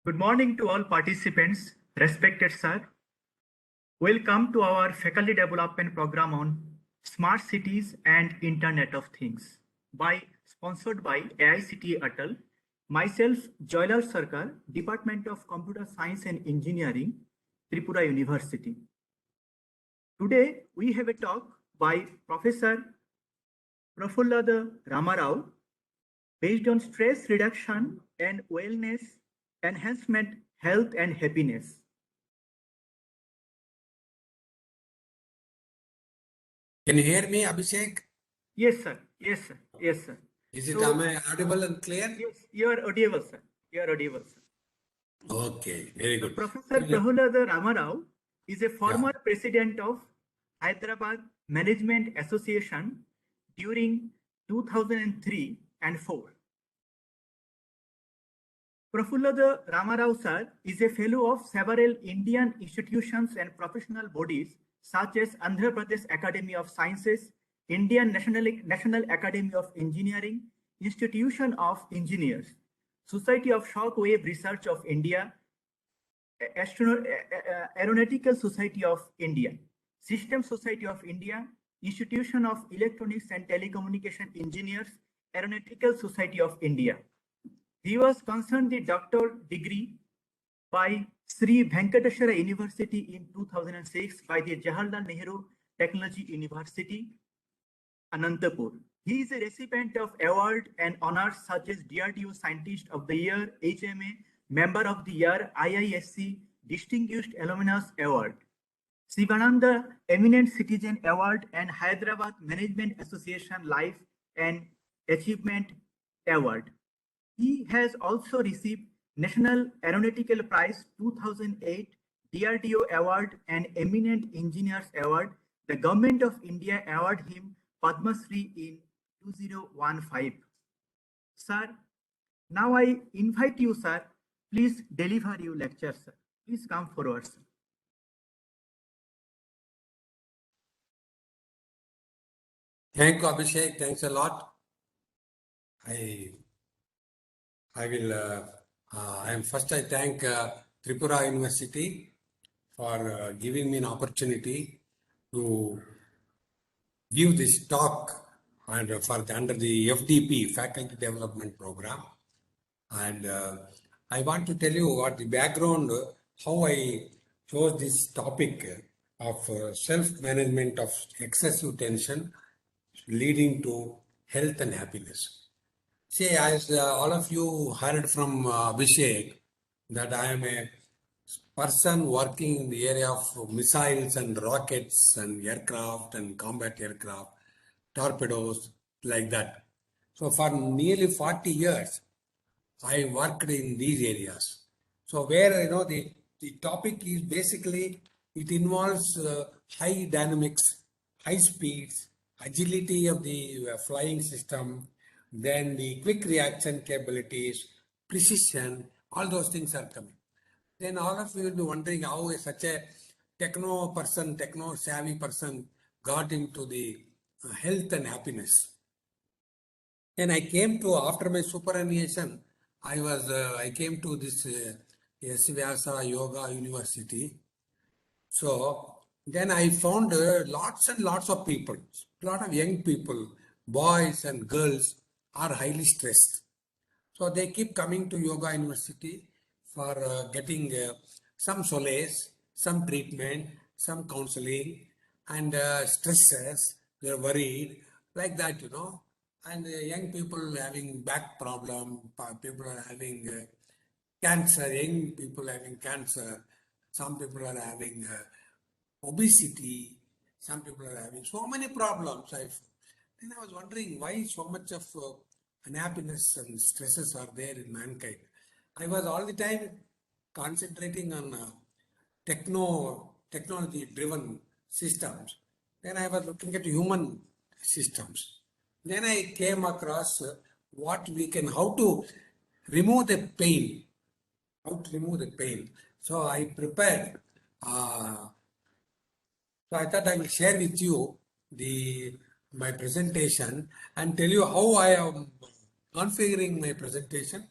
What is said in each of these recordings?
Good morning to all participants, respected sir. Welcome to our faculty development program on smart cities and Internet of Things sponsored by AICTE Atal. Myself, Joylal Sarkar, Department of Computer Science and Engineering, Tripura University. Today we have a talk by Professor Prafullada Ramarao based on stress reduction and wellness enhancement, health and happiness. Can you hear me, Abhishek? Yes, sir. Yes, sir. Yes, sir. Am I audible and clear? Yes, you are audible, sir. You are audible, sir. Okay, very good. Professor Prafullada Ramarao is a former president of Hyderabad Management Association during 2003 and 4. Prafullada Ramarao sir is a fellow of several Indian institutions and professional bodies such as Andhra Pradesh Academy of Sciences, Indian National Academy of Engineering, Institution of Engineers, Society of Shockwave Research of India, Aeronautical Society of India, System Society of India, Institution of Electronics and Telecommunication Engineers, Aeronautical Society of India. He was concerned the doctoral degree by Sri Venkateshwara University in 2006 by the Jawaharlal Nehru Technology University, Anantapur. He is a recipient of award and honors such as DRDO Scientist of the Year, HMA, Member of the Year, IISc, Distinguished Alumnus Award, Sivananda Eminent Citizen Award and Hyderabad Management Association Life and Achievement Award. He has also received National Aeronautical Prize 2008, DRDO Award and Eminent Engineers Award. The Government of India awarded him Padma Shri in 2015. Sir, now I invite you, sir, please deliver your lecture, sir. Please come forward, sir. Thank you, Abhishek. Thanks a lot. I thank Tripura University for giving me an opportunity to give this talk under the FDP Faculty Development Program. And I want to tell you what the background, how I chose this topic of self-management of excessive tension leading to health and happiness. See, as all of you heard from Abhishek, that I am a person working in the area of missiles and rockets and aircraft and combat aircraft, torpedoes, like that. So for nearly 40 years, I worked in these areas. So where, the topic is basically, it involves high dynamics, high speeds, agility of the flying system, then the quick reaction capabilities, precision, all those things are coming. Then all of you will be wondering how such a techno savvy person got into the health and happiness. Then I came to, after my superannuation, I came to this S. Vyasa Yoga University. So then I found lots and lots of people, a lot of young people, boys and girls are highly stressed. So they keep coming to Yoga University for getting some solace, some treatment, some counseling, and stresses. They're worried, like that, And young people having back problem, people are having cancer, young people having cancer, some people are having obesity, some people are having so many problems. Then I was wondering why so much of unhappiness and stresses are there in mankind. I was all the time concentrating on technology-driven systems. Then I was looking at human systems. Then I came across how to remove the pain. So I prepared. So I thought I will share with you my presentation and tell you how I am configuring my presentation.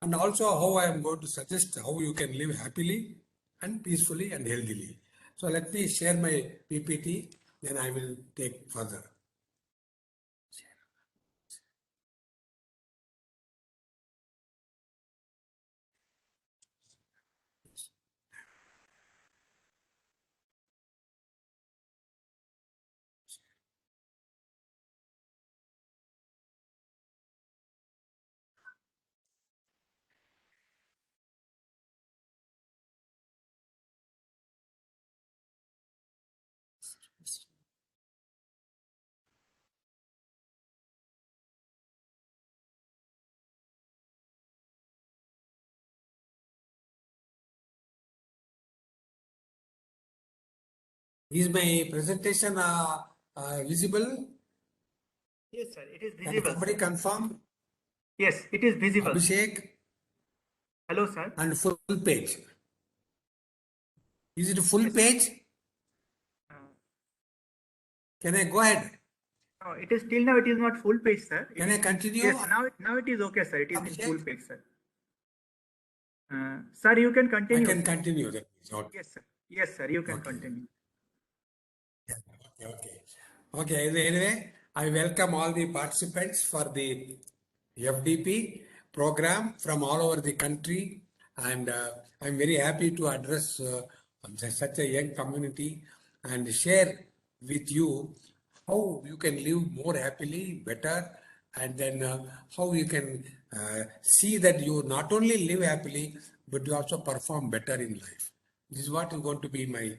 and also how I am going to suggest how you can live happily and peacefully and healthily. So let me share my PPT, then I will take further. Is my presentation visible? Yes, sir. It is Can visible, somebody sir. confirm? Yes, it is visible. Abhishek, Hello, sir. and full page. Is it full Yes. page? Uh, Can I go ahead? no, it is till now. It is not full page, sir. It Can I is, continue? yes. Now it is okay, sir. It is in Abhishek? full page, sir. Sir, you can I continue. can Sir. continue. That means, okay. Yes, sir. Yes, sir. You can Okay. continue. Okay. Okay. Anyway, I welcome all the participants for the FDP program from all over the country, and I'm very happy to address such a young community and share with you how you can live more happily, better, and then how you can see that you not only live happily but you also perform better in life. This is what is going to be my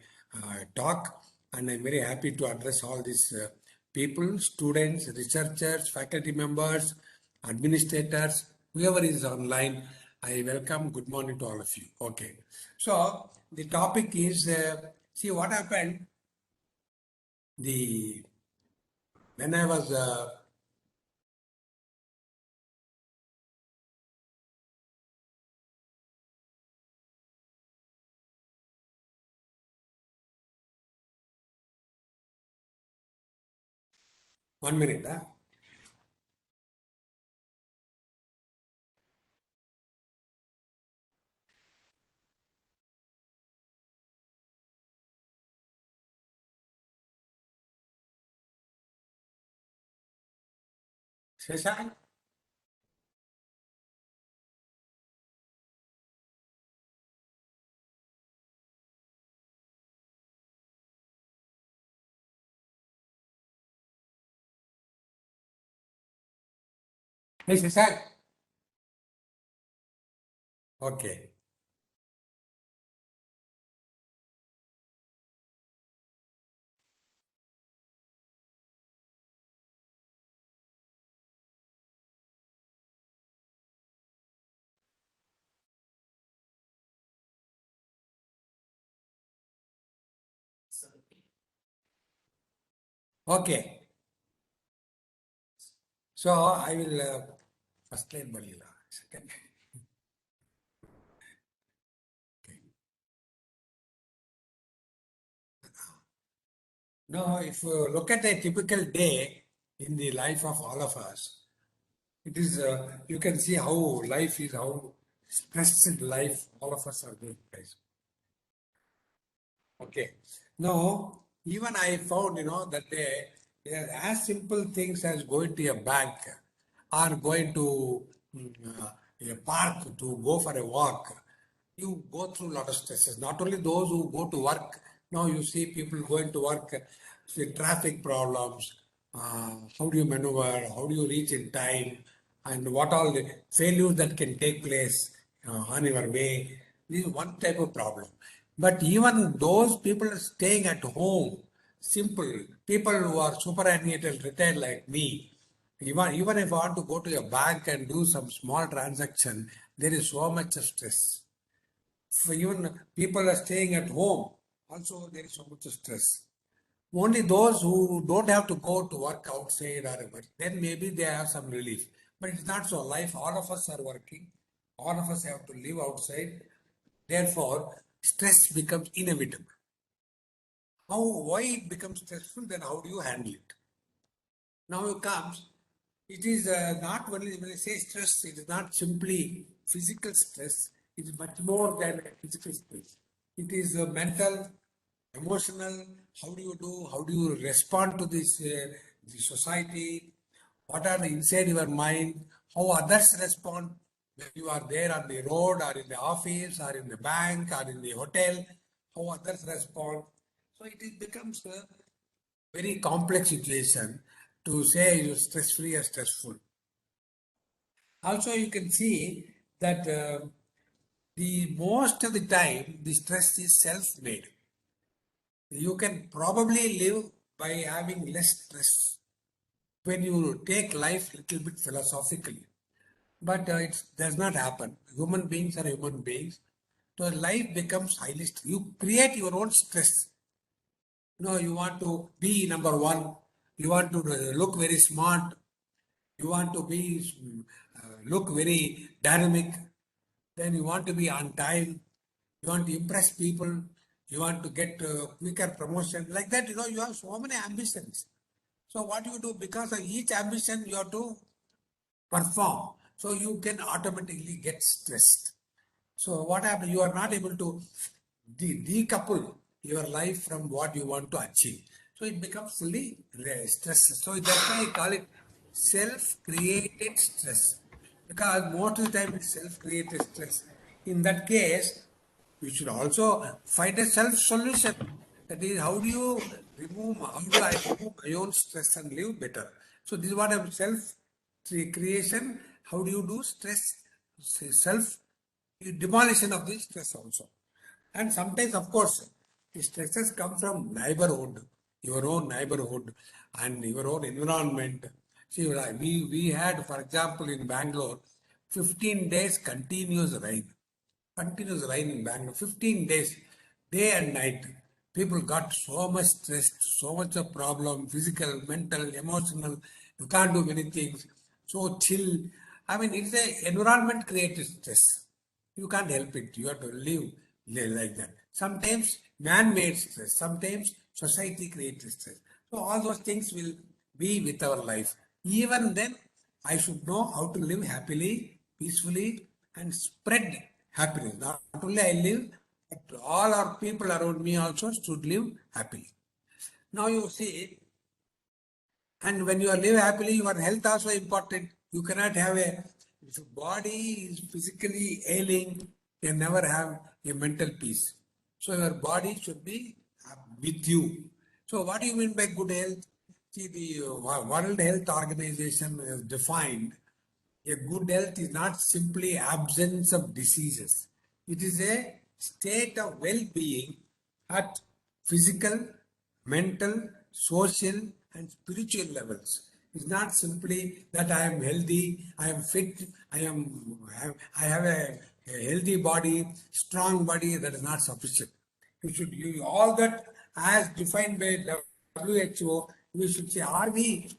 talk, and I'm very happy to address all these people, students, researchers, faculty members, administrators, whoever is online. I welcome. Good morning to all of you. Okay, so the topic is see what happened. The when I was 1 minute. Shashank? Hey, Shashank. Okay. Okay. So I will first slide Balila. Second. Now, if you look at a typical day in the life of all of us, it is you can see how life is, how stressed life all of us are doing, guys. Okay. Now, even I found, that they are as simple things as going to a bank or going to a park to go for a walk. You go through a lot of stresses. Not only those who go to work, now you see people going to work, see traffic problems, how do you maneuver, how do you reach in time, and what all the failures that can take place on your way. This is one type of problem. But even those people are staying at home, simple people who are superannuated, retired like me, even if I want to go to a bank and do some small transaction, there is so much stress. For even people are staying at home, also there is so much stress. Only those who don't have to go to work outside or work, then maybe they have some relief. But it's not so. Life, all of us are working. All of us have to live outside. Therefore, stress becomes inevitable. Why it becomes stressful? Then how do you handle it? Now it comes. It is not only when I say stress, it is not simply physical stress. It is much more than physical stress. It is mental, emotional. How do you do? How do you respond to this the society? What are the inside your mind? How others respond when you are there on the road or in the office or in the bank or in the hotel? How others respond? So it becomes a very complex situation to say you're stress free or stressful. Also, you can see that the most of the time the stress is self-made. You can probably live by having less stress when you take life a little bit philosophically. But it does not happen. Human beings are human beings. So life becomes highly you create your own stress. You want to be number one. You want to look very smart. You want to be look very dynamic. Then you want to be on time. You want to impress people. You want to get quicker promotion. Like that, you have so many ambitions. So what you do, because of each ambition, you have to perform. So you can automatically get stressed. So what happens? You are not able to decouple your life from what you want to achieve. So it becomes fully stress. So that's why I call it self-created stress. Because most of the time it's self-created stress. In that case, we should also find a self-solution. That is, how do I remove my own stress and live better? So this is what I'm self-creation. How do you do stress? Self demolition of the stress also. And sometimes, of course, the stresses come from neighborhood, your own neighborhood and your own environment. See, we had, for example, in Bangalore, 15 days continuous rain. Continuous rain in Bangalore, 15 days, day and night. People got so much stressed, so much of problem, physical, mental, emotional. You can't do many things. So chill. I mean, it's the environment created stress. You can't help it. You have to live like that. Sometimes man-made stress. Sometimes society created stress. So all those things will be with our life. Even then, I should know how to live happily, peacefully, and spread happiness. Not only I live, but all our people around me also should live happily. Now you see, and when you live happily, your health also important. You cannot have if your body is physically ailing, you never have a mental peace. So your body should be with you. So what do you mean by good health? See, the World Health Organization has defined a good health is not simply absence of diseases. It is a state of well-being at physical, mental, social, and spiritual levels. It's not simply that I am healthy, I am fit, I have a healthy body, strong body. That is not sufficient. You should use all that as defined by WHO. We should say, are we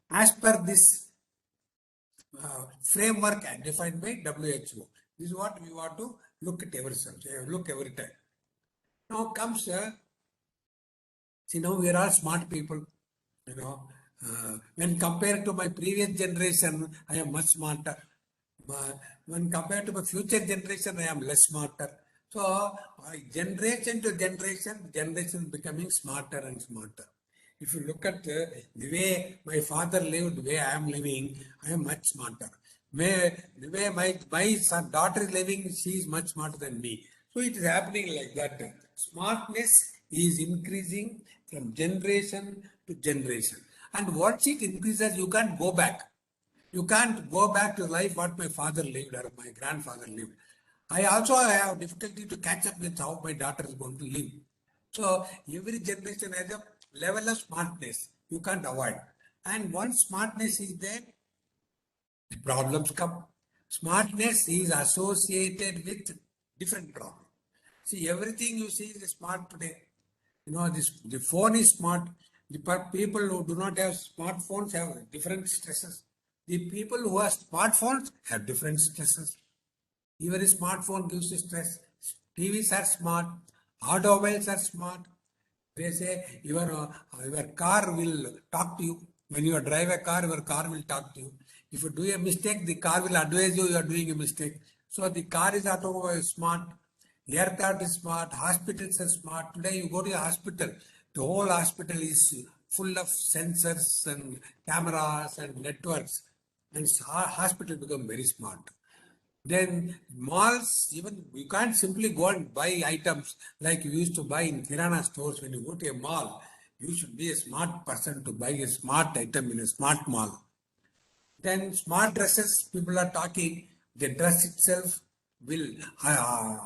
as per this framework defined by WHO? This is what we want to look at ourselves, look every time. Now comes, see, now we are all smart people, when compared to my previous generation, I am much smarter. When compared to my future generation, I am less smarter. So generation to generation becoming smarter and smarter. If you look at the way my father lived, the way I am living, I am much smarter. The way my son, daughter is living, she is much smarter than me. So it is happening like that. Smartness is increasing from generation to generation. And once it increases, you can't go back. You can't go back to life what my father lived or my grandfather lived. I also have difficulty to catch up with how my daughter is going to live. So every generation has a level of smartness you can't avoid. And once smartness is there, the problems come. Smartness is associated with different problems. See, everything you see is smart today. The phone is smart. The people who do not have smartphones have different stresses. The people who have smartphones have different stresses. Even a smartphone gives you stress. TVs are smart. Automobiles are smart. They say your car will talk to you. When you drive a car, your car will talk to you. If you do a mistake, the car will advise you are doing a mistake. So the car is automobile smart, aircraft is smart, hospitals are smart. Today you go to a hospital, the whole hospital is full of sensors and cameras and networks, and hospital become very smart. Then malls, even you can't simply go and buy items like you used to buy in Kirana stores. When you go to a mall, you should be a smart person to buy a smart item in a smart mall. Then smart dresses, people are talking, the dress itself will uh,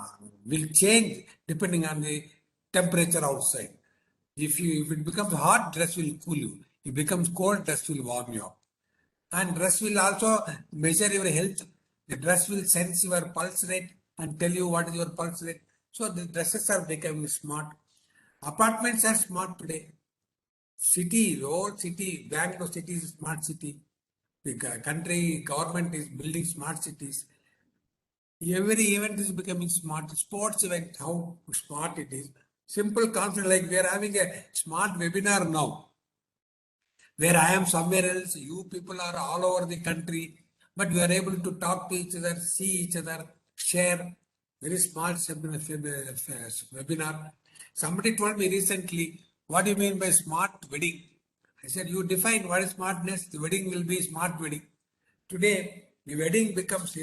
will change depending on the temperature outside. If it becomes hot, dress will cool you. If it becomes cold, dress will warm you up. And dress will also measure your health. The dress will sense your pulse rate and tell you what is your pulse rate. So the dresses are becoming smart. Apartments are smart today. City, the whole city, Bangalore city is a smart city. The country government is building smart cities. Every event is becoming smart. Sports event, how smart it is. Simple concept like we are having a smart webinar now, where I am somewhere else, you people are all over the country, but we are able to talk to each other, see each other, share. Very smart webinar. Somebody told me recently, what do you mean by smart wedding? I said, you define what is smartness, the wedding will be smart wedding. Today, the wedding becomes,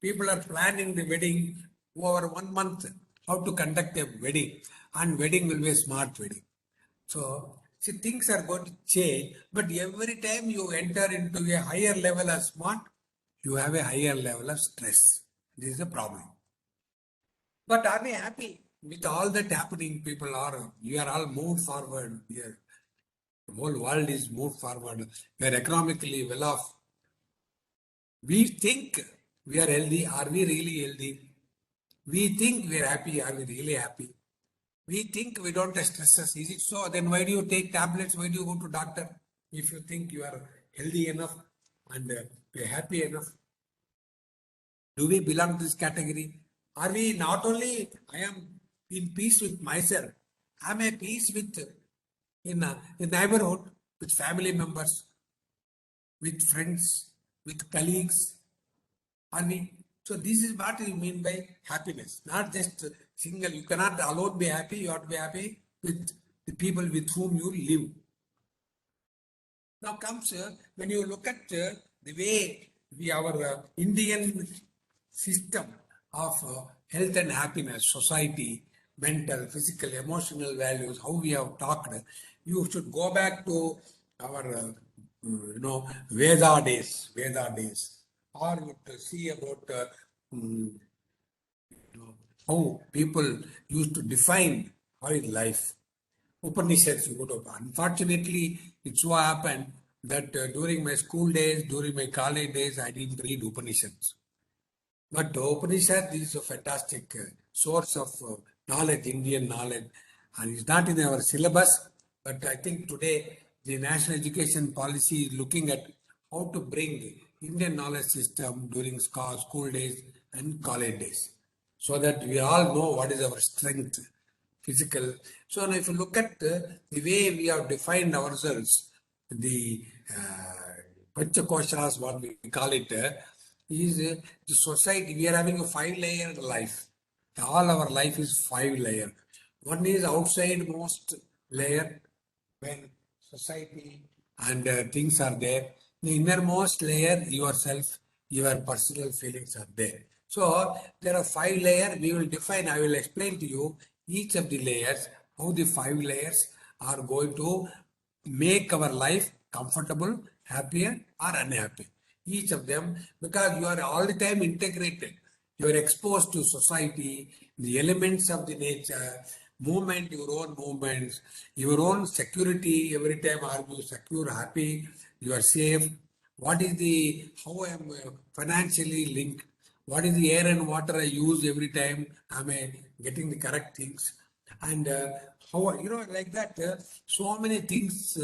people are planning the wedding over 1 month, how to conduct a wedding, and wedding will be a smart wedding. So, see, things are going to change, but every time you enter into a higher level of smart, you have a higher level of stress. This is the problem. But are we happy with all that happening? People are, you are all moved forward here. The whole world is moved forward. We are economically well off. We think we are healthy. Are we really healthy? We think we are happy. Are we really happy? We think we don't have stresses. Is it so? Then why do you take tablets? Why do you go to doctor? If you think you are healthy enough and you are happy enough. Do we belong to this category? Are we not only I am in peace with myself, I am at peace with in neighborhood, with family members, with friends, with colleagues. Are we? So this is what you mean by happiness, not just single. You cannot alone be happy. You have to be happy with the people with whom you live. Now comes when you look at the way our Indian system of health and happiness, society, mental, physical, emotional values, how we have talked, you should go back to our, Veda days, or you would see about how people used to define how is life. Upanishads, you go to. Unfortunately, it so happened that during my school days, during my college days, I didn't read Upanishads. But Upanishad is a fantastic source of knowledge, Indian knowledge, and it's not in our syllabus. But I think today the national education policy is looking at how to bring Indian knowledge system during school days and college days, so that we all know what is our strength, physical. So now if you look at the way we have defined ourselves, the Panchakoshas, what we call it, is the society. We are having a 5-layer life. All our life is 5-layer. One is outside most layer, when society and things are there. The innermost layer, yourself, your personal feelings are there. So there are 5 layers. We will define. I will explain to you each of the layers, how the 5 layers are going to make our life comfortable, happier or unhappy. Each of them, because you are all the time integrated. You are exposed to society, the elements of the nature, movement, your own movements, your own security. Every time are you secure, happy, you are safe. What is the, how I am financially linked? What is the air and water I use every time? Am I getting the correct things? And how, like that, so many things,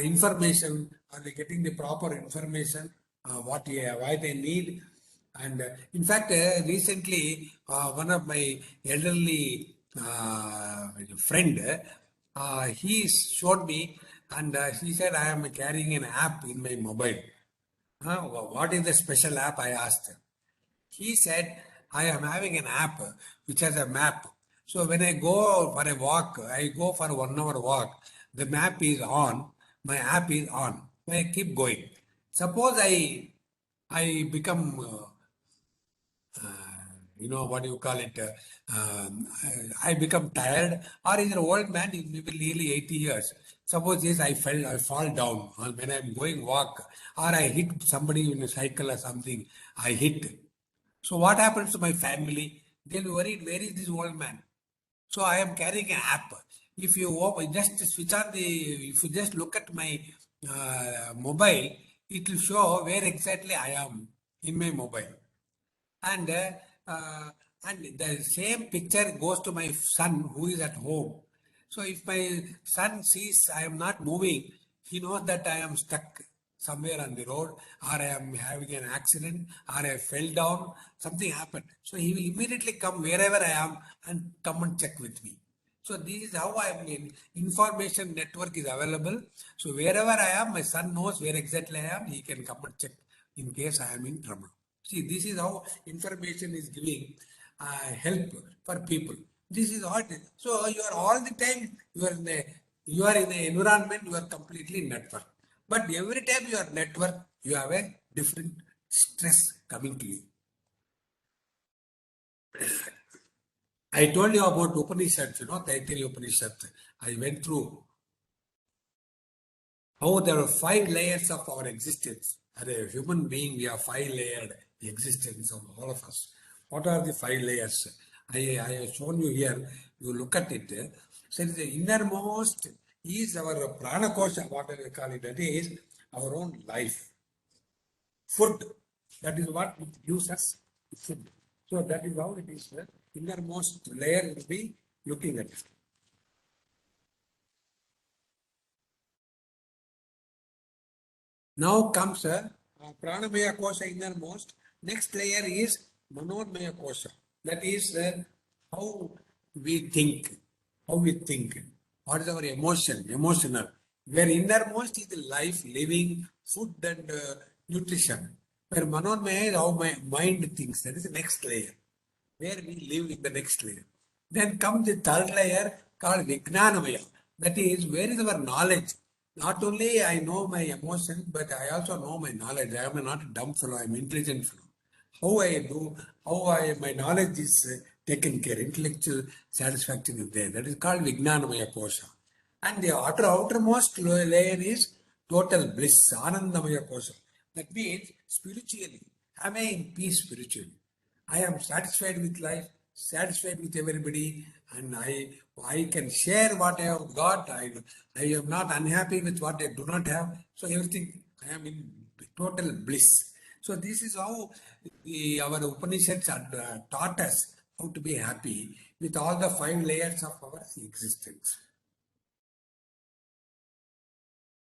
information, are they getting the proper information, why they need? And in fact, recently, one of my elderly friend, he showed me And she said, I am carrying an app in my mobile. What is the special app? I asked. He said, I am having an app which has a map. So when I go for a walk, I go for 1 hour walk, the map is on, my app is on. I keep going. Suppose I become what do you call it? I become tired, or is an old man, is maybe nearly 80 years. Suppose yes, I fall down or when I'm going walk, or I hit somebody in a cycle or something, I hit. So what happens to my family? They'll worry, where is this old man? So I am carrying an app. If you just switch on if you just look at my mobile, it will show where exactly I am in my mobile. And the same picture goes to my son who is at home. So if my son sees I am not moving, he knows that I am stuck somewhere on the road, or I am having an accident, or I fell down, something happened. So he will immediately come wherever I am and come and check with me. So this is how I mean information network is available. So wherever I am, my son knows where exactly I am. He can come and check in case I am in trouble. See, this is how information is giving help for people. This is what. So you are all the time you are in the environment. You are completely network. But every time you are network, you have a different stress coming to you. I told you about Upanishads, Taittiriya Upanishads. I went through how there are 5 layers of our existence. As a human being, we have 5 layered existence of all of us. What are the 5 layers? I have shown you here. You look at it. So the innermost is our prana kosha, what we call it. That is our own life. Food. That is what gives us food. So that is how it is. The innermost layer will be looking at it. Now comes Pranamaya Kosha innermost. Next layer is Manomaya Kosha. That is how we think. How we think. What is our emotional. Where innermost is the life, living, food and nutrition. Where Manomaya is how my mind thinks. That is the next layer. Where we live in the next layer. Then comes the third layer called Vijnanamaya. That is, where is our knowledge? Not only I know my emotions, but I also know my knowledge. I am not a dumb fellow, I am intelligent fellow. How I do, my knowledge is taken care, intellectual satisfaction is there. That is called Vijnanamaya Kosha. And the outermost layer is total bliss, Anandamaya Kosha. That means spiritually, am I in peace spiritually? I am satisfied with life, satisfied with everybody, and I can share what I have got. I am not unhappy with what I do not have. So everything I am in total bliss. So this is how our Upanishads taught us how to be happy with all the 5 layers of our existence.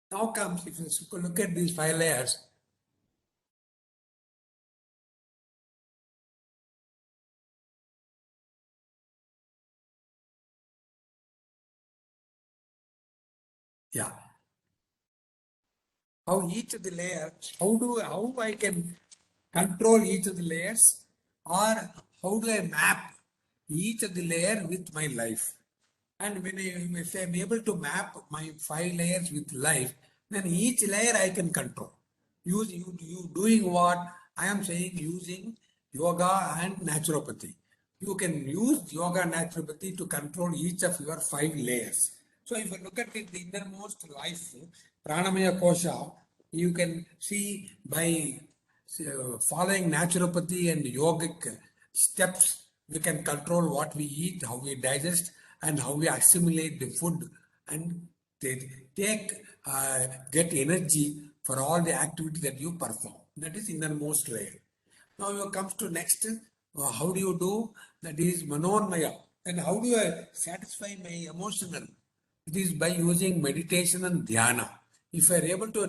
Now comes, if you look at these 5 layers, yeah. How each of the layer, how I can control each of the layers, or how do I map each of the layer with my life? And if I'm able to map my 5 layers with life, then each layer I can control. You doing what I am saying, using yoga and naturopathy. You can use yoga and naturopathy to control each of your 5 layers. So if you look at it, the innermost life, Pranamaya Kosha, you can see by following naturopathy and yogic steps, we can control what we eat, how we digest, and how we assimilate the food and get energy for all the activity that you perform. That is innermost layer. Now you comes to next, how do you do? That is Manomaya. And how do I satisfy my emotional? It is by using meditation and dhyana. If you are able to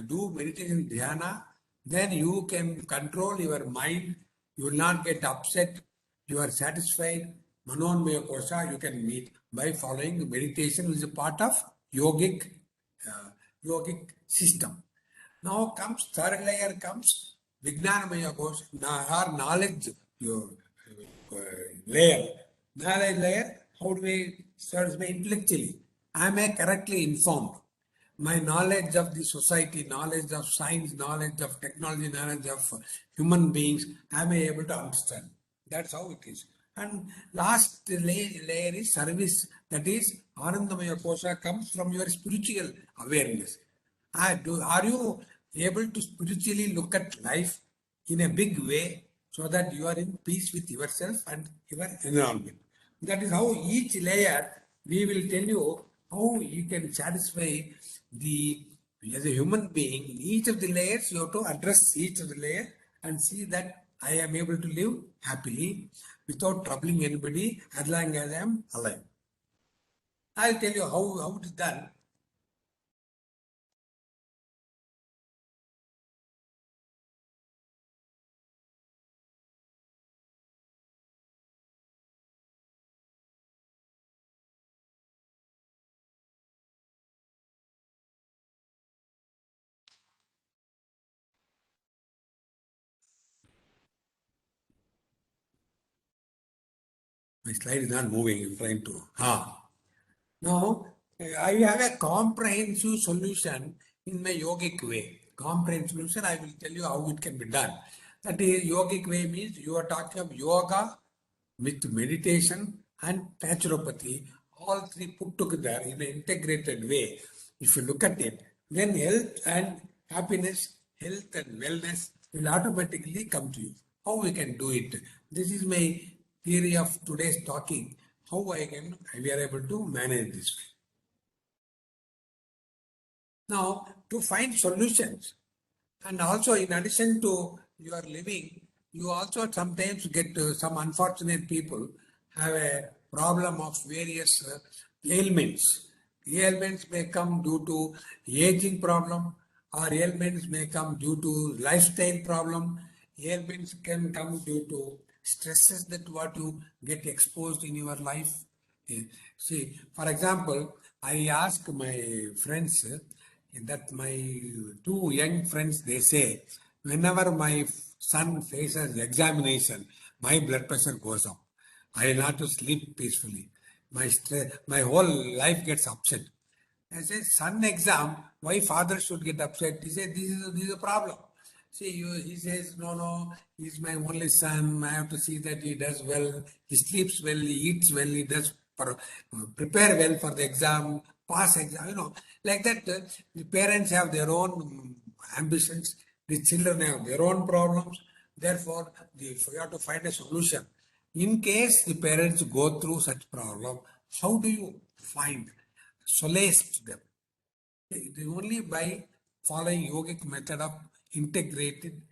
do meditation and dhyana, then you can control your mind. You will not get upset. You are satisfied. Manomaya Kosha you can meet by following meditation, which is a part of yogic yogic system. Now comes third layer comes Vijnanamaya Kosha, or knowledge layer. Knowledge layer, how do we serve me intellectually? Am I correctly informed? My knowledge of the society, knowledge of science, knowledge of technology, knowledge of human beings, am I able to understand? That's how it is. And last layer is service. That is, Anandamaya Kosha comes from your spiritual awareness. Are you able to spiritually look at life in a big way so that you are in peace with yourself and your environment? That is how each layer we will tell you how you can satisfy the as a human being. In each of the layers, you have to address each of the layer and see that I am able to live happily without troubling anybody as long as I am alive. I'll tell you how it is done. My slide is not moving. I'm trying to. Now, I have a comprehensive solution in my yogic way. Comprehensive solution, I will tell you how it can be done. That is, yogic way means you are talking of yoga with meditation and naturopathy, all three put together in an integrated way. If you look at it, then health and happiness, health and wellness will automatically come to you. How we can do it? This is my theory of today's talking. How we are able to manage this. Now, to find solutions, and also in addition to your living, you also sometimes get some unfortunate people have a problem of various ailments. Ailments may come due to aging problem, or ailments may come due to lifestyle problem. Ailments can come due to stresses that what you get exposed in your life. See, for example, I ask my friends that my two young friends, they say, whenever my son faces examination, my blood pressure goes up. I will not to sleep peacefully. My whole life gets upset. I say, son exam, why father should get upset? He said, this is a problem. See, he says, no, he's my only son. I have to see that he does well. He sleeps well, he eats well, he does prepare well for the exam, pass exam, like that. The parents have their own ambitions. The children have their own problems. Therefore, we have to find a solution. In case the parents go through such problem, how do you find solace to them? It is only by following yogic method of integrated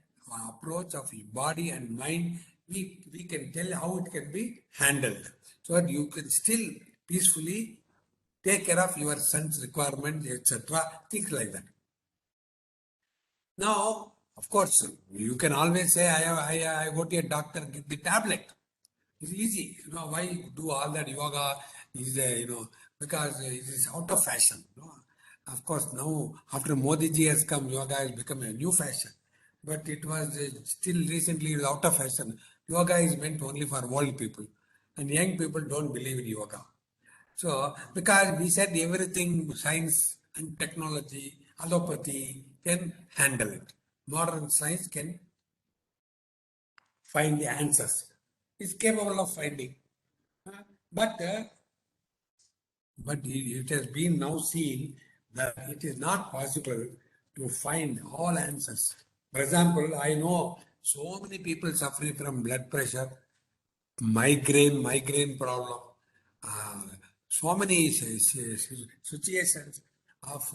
approach of body and mind, we can tell how it can be handled so that you can still peacefully take care of your son's requirements, etc. Things like that. Now, of course, you can always say, I go to a doctor, get the tablet. It's easy. Why do all that yoga is, because it is out of fashion. Of course, now after Modi ji has come, yoga has become a new fashion. But it was still recently out of fashion. Yoga is meant only for old people. And young people don't believe in yoga. So, because we said everything, science and technology, allopathy can handle it. Modern science can find the answers. It's capable of finding. But it has been now seen that it is not possible to find all answers. For example, I know so many people suffering from blood pressure, migraine problem, so many situations of,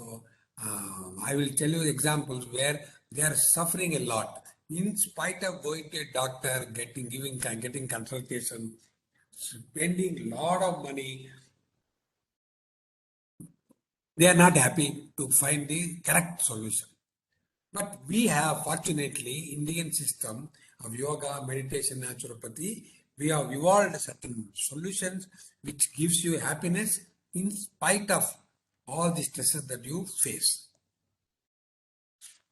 I will tell you examples where they are suffering a lot. In spite of going to a doctor, getting consultation, spending a lot of money, they are not happy to find the correct solution. But we have, fortunately, Indian system of yoga, meditation, naturopathy, we have evolved certain solutions which gives you happiness in spite of all the stresses that you face.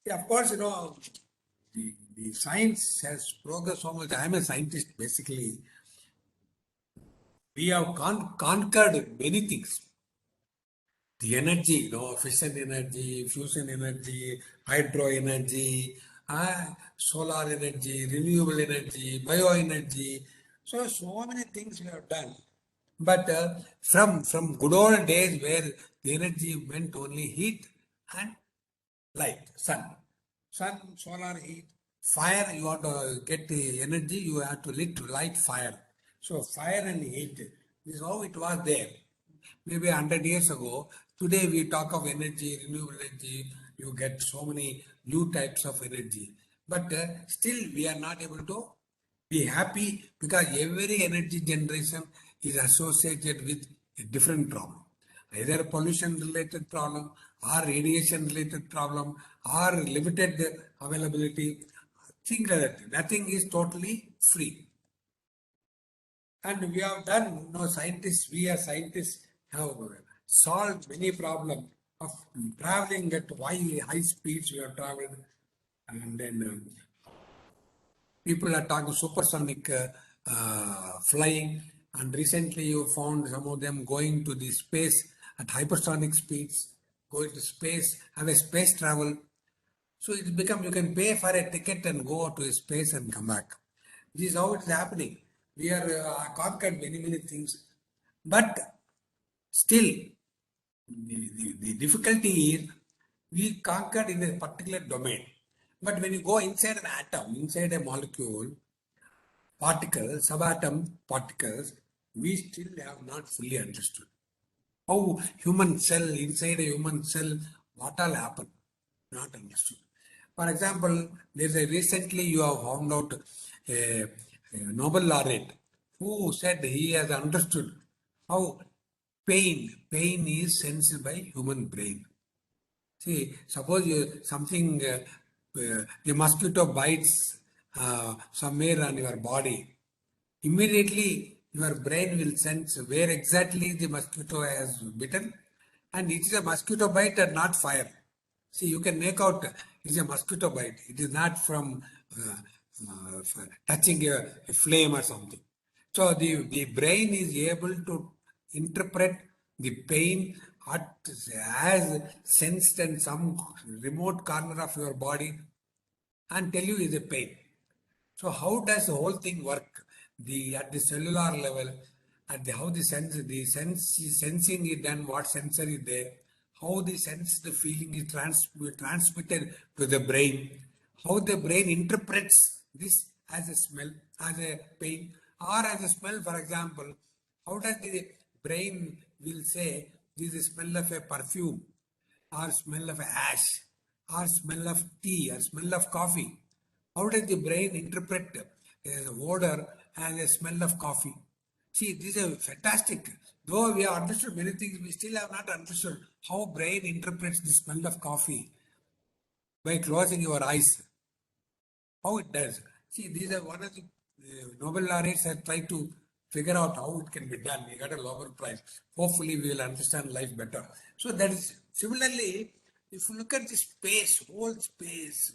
Yeah, of course, the science has progressed so much. I'm a scientist basically. We have conquered many things. The energy, fission energy, fusion energy, hydro energy, solar energy, renewable energy, bioenergy. So many things we have done. But from good old days where the energy meant only heat and light, sun, solar heat, fire. You want to get the energy, you have to light fire. So fire and heat, this is how it was there. Maybe 100 years ago. Today we talk of energy, renewable energy. You get so many new types of energy, but still we are not able to be happy because every energy generation is associated with a different problem, either a pollution related problem or radiation related problem or limited availability, things like that. Nothing is totally free. And we have done, we as scientists have solved many problems of traveling at high speeds we have traveled. And then people are talking supersonic flying. And recently you found some of them going to the space at hypersonic speeds, going to space, have a space travel. So it's become, you can pay for a ticket and go to space and come back. This is how it's happening. We are conquered many things, but still the difficulty is we conquered in a particular domain. But when you go inside an atom, inside a molecule, particles, subatom particles, we still have not fully understood how human cell, inside a human cell, what all happened, not understood. For example, recently you have found out a Nobel laureate who said he has understood how pain is sensed by human brain. See, suppose the mosquito bites somewhere on your body, immediately your brain will sense where exactly the mosquito has bitten, and it is a mosquito bite and not fire. See, you can make out it's a mosquito bite. It is not from touching a flame or something. So the brain is able to interpret the pain as sensed in some remote corner of your body and tell you is a pain. So how does the whole thing work? At the cellular level, how the sensing is done, what sensor is there, how the feeling is transmitted to the brain, how the brain interprets this as a smell, as a pain, or as a smell. For example, how does the brain will say this is smell of a perfume, or smell of ash, or smell of tea, or smell of coffee? How does the brain interpret the odor and the smell of coffee? See, this is fantastic. Though we have understood many things, we still have not understood how brain interprets the smell of coffee by closing your eyes. How it does. See, these are one of the Nobel laureates have tried to figure out how it can be done. We got a Nobel Prize. Hopefully, we will understand life better. So that is similarly, if you look at the space, whole space,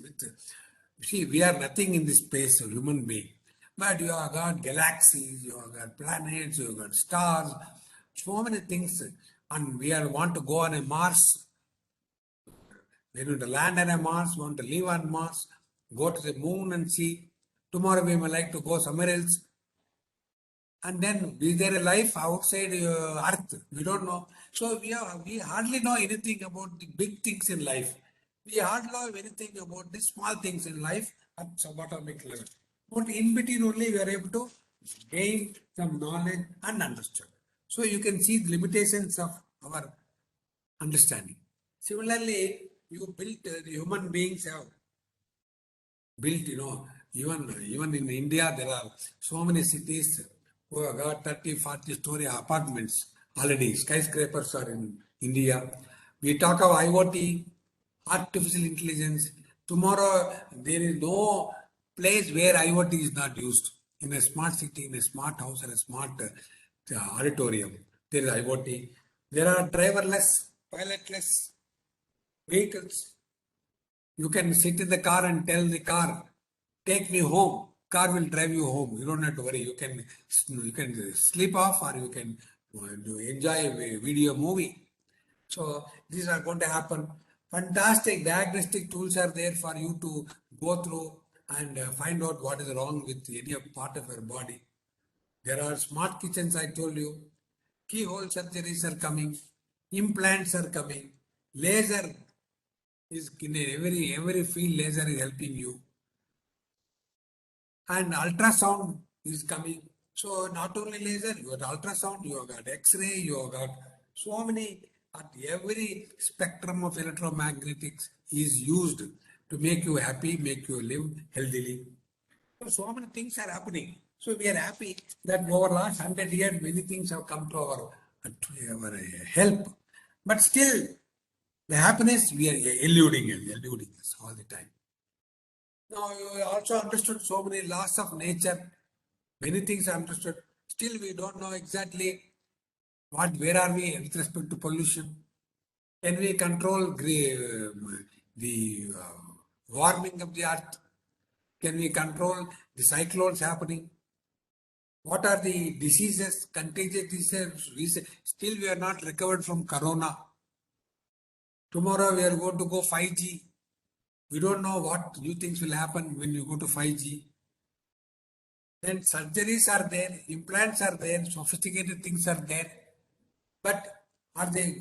see, we are nothing in this space, a human being. But you have got galaxies, you have got planets, you have got stars, so many things. And we want to go on a Mars. We want to land on a Mars, want to live on Mars, go to the moon and see. Tomorrow we may like to go somewhere else. And then, is there a life outside Earth? We don't know. So we hardly know anything about the big things in life. We hardly know anything about the small things in life at subatomic level. But in between only we are able to gain some knowledge and understand. So you can see the limitations of our understanding. Similarly, the human beings have built, even in India, there are so many cities who have got 30, 40 story apartments already. Skyscrapers are in India. We talk of IoT, artificial intelligence. Tomorrow, there is no place where IoT is not used. In a smart city, in a smart house, and a smart auditorium, there is IoT. There are driverless pilotless vehicles. You can sit in the car and tell the car, take me home. Car will drive you home. You don't have to worry. You can sleep off, or you can enjoy a video movie. So these are going to happen. Fantastic diagnostic tools are there for you to go through and find out what is wrong with any part of your body. There are smart kitchens, I told you. Keyhole surgeries are coming. Implants are coming. Laser is in every field. Laser is helping you. And ultrasound is coming. So not only laser, you got ultrasound, you have got X-ray, you have got so many. At every spectrum of electromagnetics is used to make you happy, make you live healthily. So many things are happening. So we are happy that over last 100 years, many things have come to our help. But still, the happiness we are eluding us all the time. Now you also understood so many laws of nature. Many things are understood. Still, we don't know exactly where are we with respect to pollution. Can we control the warming of the earth? Can we control the cyclones happening? What are the diseases, contagious diseases? Still, we are not recovered from corona. Tomorrow, we are going to go 5G. We don't know what new things will happen when you go to 5G. Then surgeries are there, implants are there, sophisticated things are there. But are they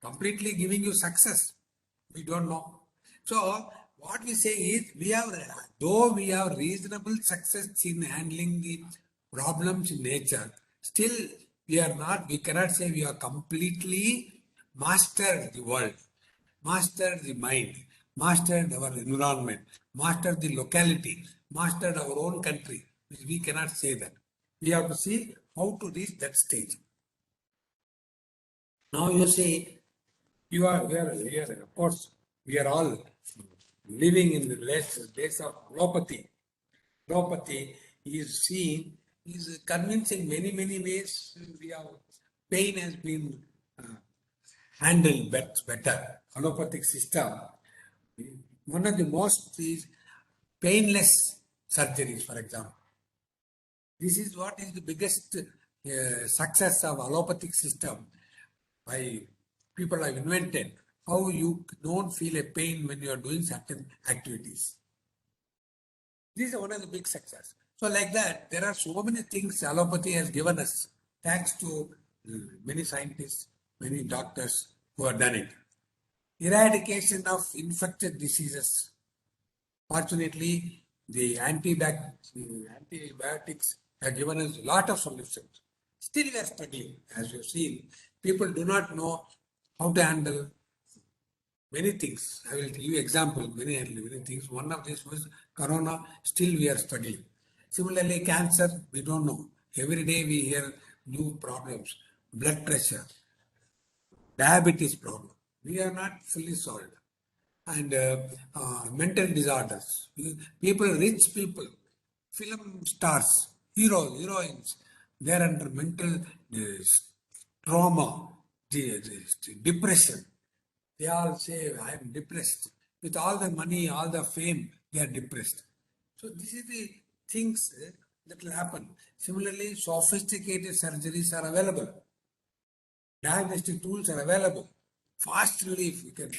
completely giving you success? We don't know. So what we say is, though we have reasonable success in handling the problems in nature, still we cannot say we have completely mastered the world, mastered the mind, mastered our environment, mastered the locality, mastered our own country. We cannot say that. We have to see how to reach that stage. Now you see, we are here, of course, we are all living in the days of allopathy. Allopathy is convincing many ways. Pain has been handled better. Allopathic system. One of the most is painless surgeries, for example. This is what is the biggest success of allopathic system. By people have invented how you don't feel a pain when you are doing certain activities. This is one of the big success. So like that, there are so many things allopathy has given us, thanks to many scientists, many doctors who have done it. Eradication of infectious diseases. Fortunately, the antibiotics have given us a lot of solutions. Still we are struggling, as you have seen. People do not know how to handle many things. I will give you example, many things. One of these was corona. Still we are struggling. Similarly, cancer, we don't know. Every day we hear new problems. Blood pressure, diabetes problem. We are not fully solved. And mental disorders. Rich people, film stars, heroes, heroines, they are under mental trauma, depression. They all say, I am depressed. With all the money, all the fame, they are depressed. So this is the things that will happen. Similarly, sophisticated surgeries are available. Diagnostic tools are available. Fast relief, you can,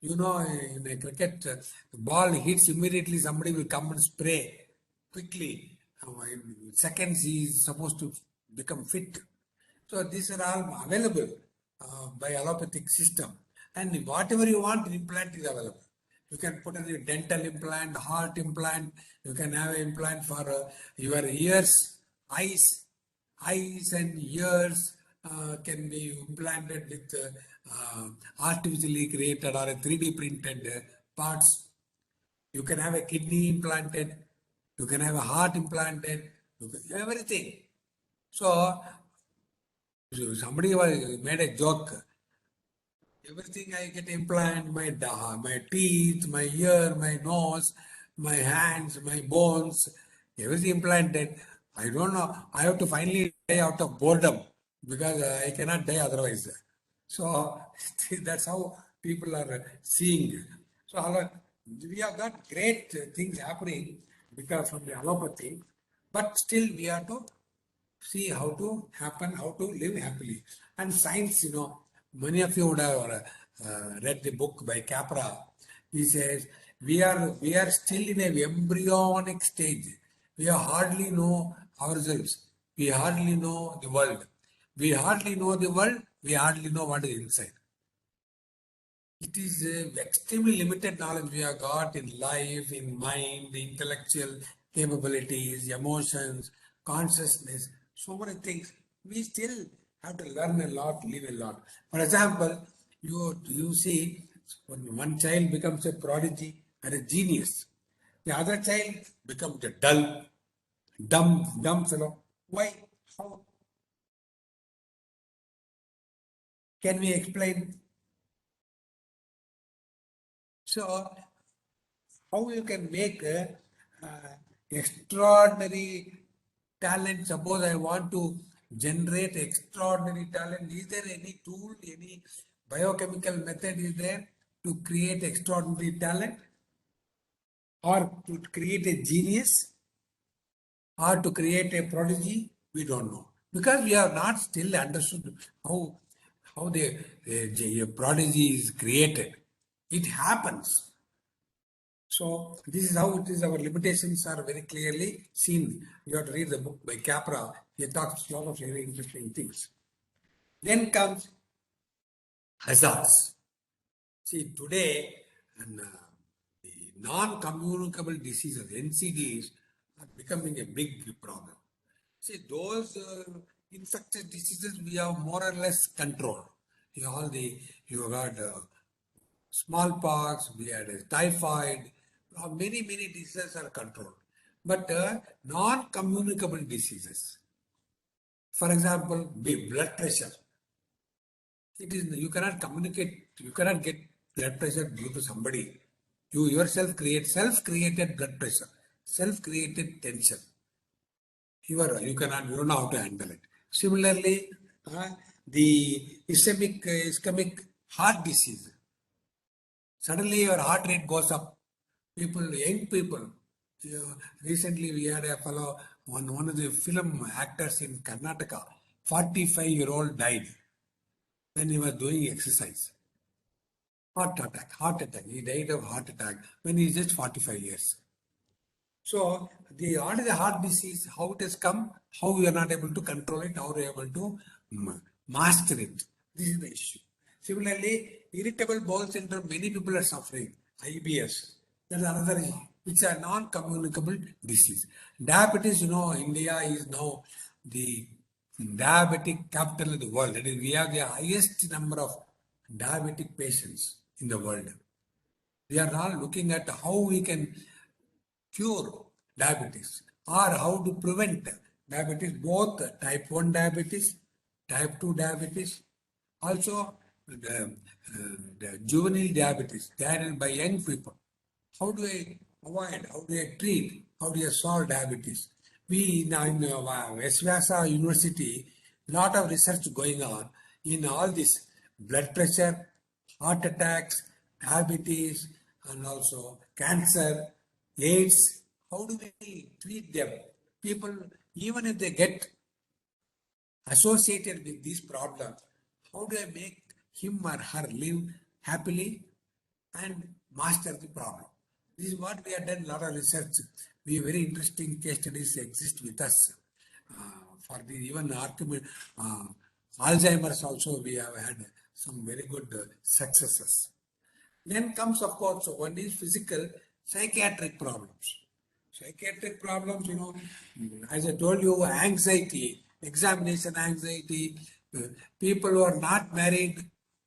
in a cricket, the ball hits immediately, somebody will come and spray quickly. In seconds, he is supposed to become fit. So these are all available by allopathic system. And whatever you want, implant is available. You can put a dental implant, heart implant. You can have an implant for your ears, eyes and ears can be implanted with artificially created or a 3D printed parts. You can have a kidney implanted. You can have a heart implanted. Everything. So somebody made a joke. Everything I get implant, my teeth, my ear, my nose, my hands, my bones, everything implanted. I don't know. I have to finally die out of boredom because I cannot die otherwise. So that's how people are seeing it. So we have got great things happening because from the allopathy, but still we have to see how to happen, how to live happily. And science, many of you would have read the book by Capra. He says we are still in a embryonic stage. We hardly know ourselves. We hardly know the world. We hardly know the world. We hardly know what is inside. It is extremely limited knowledge we have got in life, in mind, the intellectual capabilities, emotions, consciousness, so many things. We still have to learn a lot, live a lot. For example, you see, when one child becomes a prodigy and a genius, the other child becomes a dull, dumb fellow. Why? How can we explain? So how you can make extraordinary talent? Suppose I want to generate extraordinary talent. Is there any tool, any biochemical method is there to create extraordinary talent or to create a genius or to create a prodigy? We don't know because we have not still understood how the prodigy is created. It happens. So this is how it is. Our limitations are very clearly seen. You have to read the book by Capra. He talks a lot of very interesting things. Then comes hazards. See, today, and the non-communicable diseases, NCDs, are becoming a big problem. See, those infectious diseases we have more or less controlled. You got smallpox, we had typhoid, many diseases are controlled. But non-communicable diseases, for example, blood pressure. It is you cannot communicate, you cannot get blood pressure due to somebody. You yourself create self-created blood pressure, self-created tension. You don't know how to handle it. Similarly, the ischemic heart disease. Suddenly your heart rate goes up. Young people. Recently we had a fellow, one of the film actors in Karnataka, 45-year-old died when he was doing exercise. Heart attack. He died of heart attack when he is just 45 years. So what is the heart disease? How it has come? How we are not able to control it? How we are able to master it? This is the issue. Similarly, irritable bowel syndrome. Many people are suffering. IBS. That is another issue. It's a non-communicable disease. Diabetes. India is now the diabetic capital of the world. That is, we have the highest number of diabetic patients in the world. We are now looking at how we can cure diabetes or how to prevent diabetes, both type 1 diabetes, type 2 diabetes, also the juvenile diabetes carried by young people. How do I avoid? How do I treat? How do I solve diabetes? We now in Visvasa University, lot of research going on in all this blood pressure, heart attacks, diabetes, and also cancer, AIDS. How do we treat them? People, even if they get associated with these problems, how do I make him or her live happily and master the problem? This is what we have done a lot of research. We have very interesting case studies exist with us. For the even Alzheimer's also we have had some very good successes. Then comes, of course, one is physical, psychiatric problems. Psychiatric problems, as I told you, anxiety, examination anxiety, people who are not married,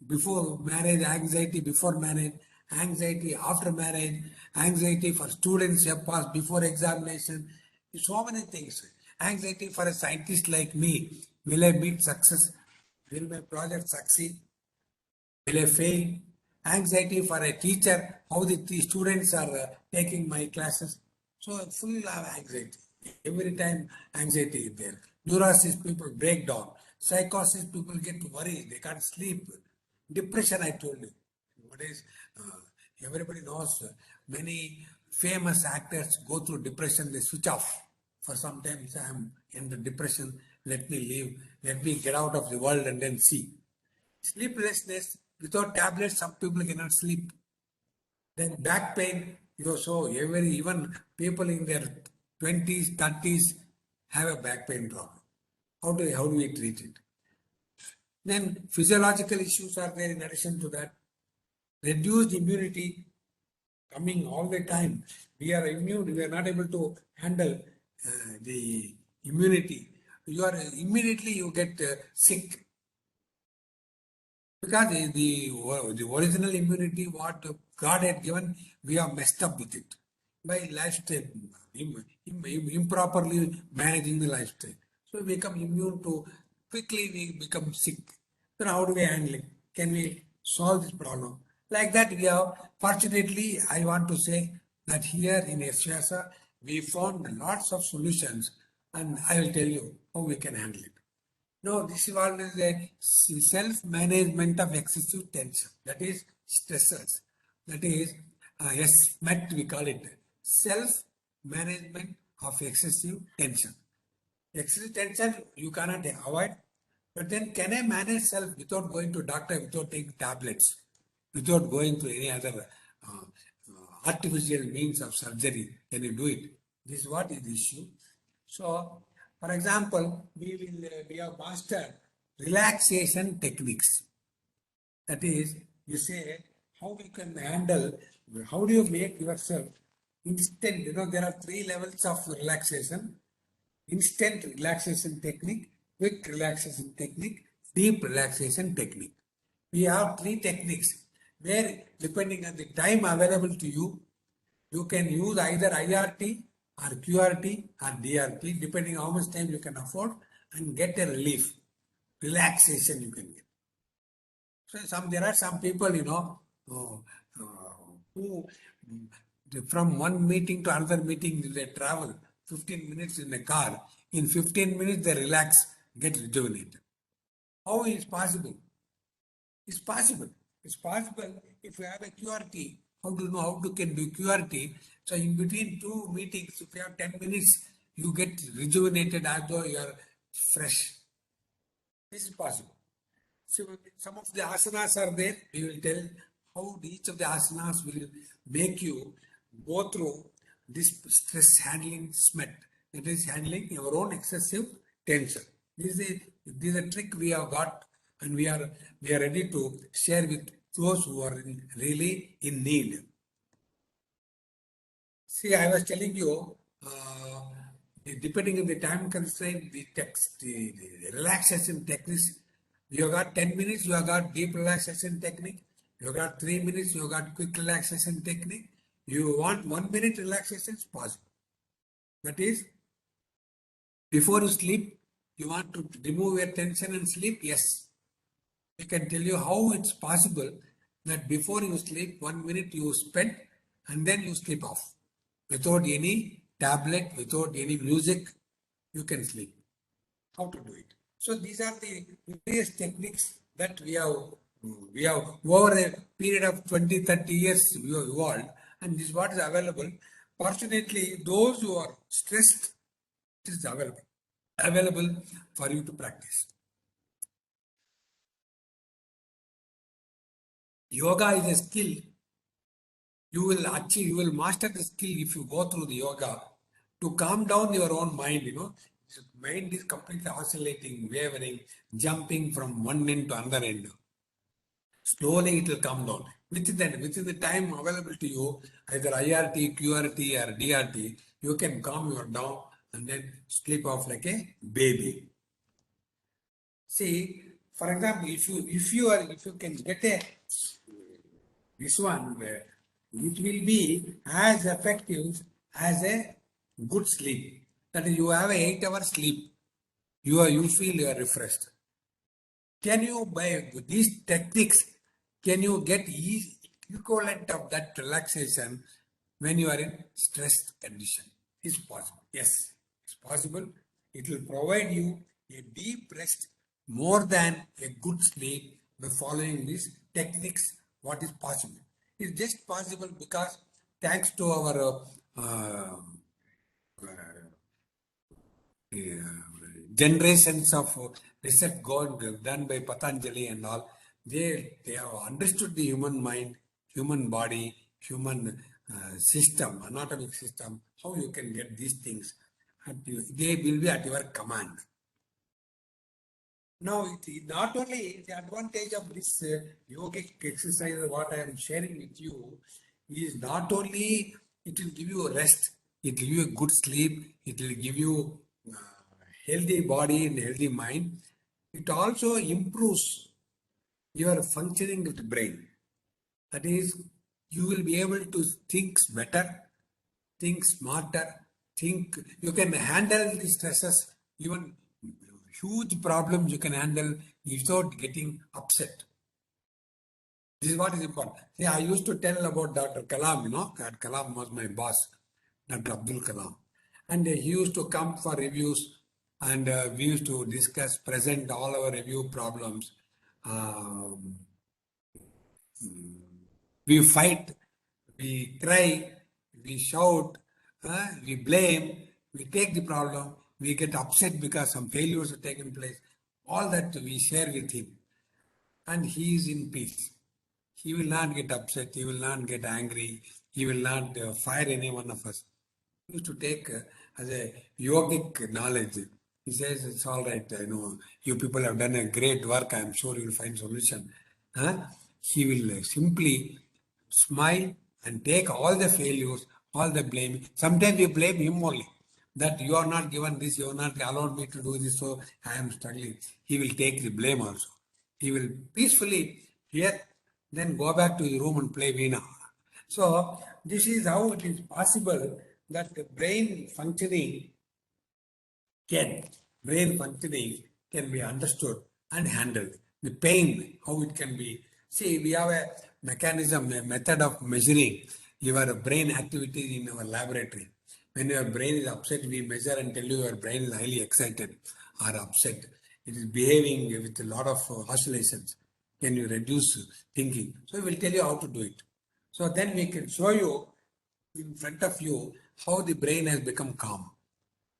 before marriage, anxiety before marriage, anxiety after marriage, anxiety for students who have passed before examination, so many things. Anxiety for a scientist like me, will I meet success? Will my project succeed? Will I fail? Anxiety for a teacher, how the students are taking my classes. So full of anxiety. Every time anxiety is there. Neurosis people break down. Psychosis people get worried. They can't sleep. Depression, I told you. What is, everybody knows many famous actors go through depression, they switch off. For some time, say, I'm in the depression, let me leave, let me get out of the world and then see. Sleeplessness, without tablets, some people cannot sleep. Then back pain, even people in their 20s, 30s have a back pain problem. How do we treat it? Then physiological issues are there in addition to that. Reduced immunity coming all the time. We are immune, we are not able to handle the immunity. Immediately you get sick. Because the original immunity, what God had given, we have messed up with it by lifestyle, improperly managing the lifestyle. So we become immune to, quickly we become sick. Then how do we handle it? Can we solve this problem? Like that, we have, fortunately, I want to say that here in SVASA, we found lots of solutions, and I will tell you how we can handle it. No, this is what is a self-management of excessive tension. That is stressors. That is, SMET we call it. Self-management of excessive tension. Excessive tension you cannot avoid. But then can I manage self without going to doctor, without taking tablets, without going to any other artificial means of surgery? Can you do it? This is what is the issue. So, for example, we have mastered relaxation techniques. That is, you say how we can handle, how do you make yourself instant? There are 3 levels of relaxation: instant relaxation technique, quick relaxation technique, deep relaxation technique. We have 3 techniques where, depending on the time available to you, you can use either IRT or QRT or DRT, depending how much time you can afford, and get a relief, relaxation you can get. So there are some people, who from one meeting to another meeting, they travel 15 minutes in a car. In 15 minutes, they relax, get rejuvenated. How is possible? It's possible. It's possible if you have a QRT. How do you know how to can do QRT? So in between 2 meetings, if you have 10 minutes, you get rejuvenated as though you are fresh. This is possible. So some of the asanas are there. We will tell how each of the asanas will make you go through this stress handling SMET. It is handling your own excessive tension. This is a trick we have got, and we are ready to share with those who are really in need. See, I was telling you, depending on the time constraint, the relaxation techniques, you have got 10 minutes, you have got deep relaxation technique. You have got 3 minutes, you have got quick relaxation technique. You want 1 minute relaxation, is possible. That is, before you sleep, you want to remove your tension and sleep? Yes. I can tell you how it's possible that before you sleep, 1 minute you spend and then you sleep off. Without any tablet, without any music, you can sleep. How to do it? So these are the various techniques that we have over a period of 20, 30 years we have evolved, and this is what is available. Fortunately, those who are stressed, it is available for you to practice. Yoga is a skill. You will master the skill if you go through the yoga to calm down your own mind, Mind is completely oscillating, wavering, jumping from one end to another end. Slowly it will come down. Within the time available to you, either IRT, QRT or DRT, you can calm your down and then sleep off like a baby. See, for example, if you can get this one, it will be as effective as a good sleep. That is, you have an 8-hour sleep. You feel you are refreshed. Can you, by these techniques, can you get equivalent of that relaxation when you are in stressed condition? Is possible. Yes. possible. It will provide you a deep rest more than a good sleep by following these techniques. What is possible? It's just possible because thanks to our uh, generations of research done by Patanjali and all, they have understood the human mind, human body, human system, anatomic system, how you can get these things. They will be at your command. Now, not only the advantage of this yogic exercise, what I am sharing with you, is not only it will give you a rest, it will give you a good sleep, it will give you healthy body and healthy mind. It also improves your functioning of the brain. That is, you will be able to think better, think smarter, think you can handle the stresses, even huge problems you can handle without getting upset. This is what is important. See, I used to tell about Dr. Kalam, that Kalam was my boss, Dr. Abdul Kalam. And he used to come for reviews and we used to discuss, present all our review problems. We fight, we cry, we shout, we blame, we take the problem, we get upset because some failures have taken place. All that we share with him. And he is in peace. He will not get upset, he will not get angry, he will not fire any one of us. He used to take as a yogic knowledge. He says, it's all right, you people have done a great work, I am sure you will find solution. He will simply smile and take all the failures, all the blame. Sometimes we blame him only. That you are not given this, you are not allowed me to do this, so I am struggling. He will take the blame also. He will peacefully hear, then go back to the room and play Veena. So this is how it is possible that the brain functioning can be understood and handled. The pain, how it can be. See, we have a mechanism, a method of measuring your brain activity in our laboratory. When your brain is upset, we measure and tell you your brain is highly excited or upset. It is behaving with a lot of oscillations. Can you reduce thinking? So we will tell you how to do it. So then we can show you in front of you how the brain has become calm.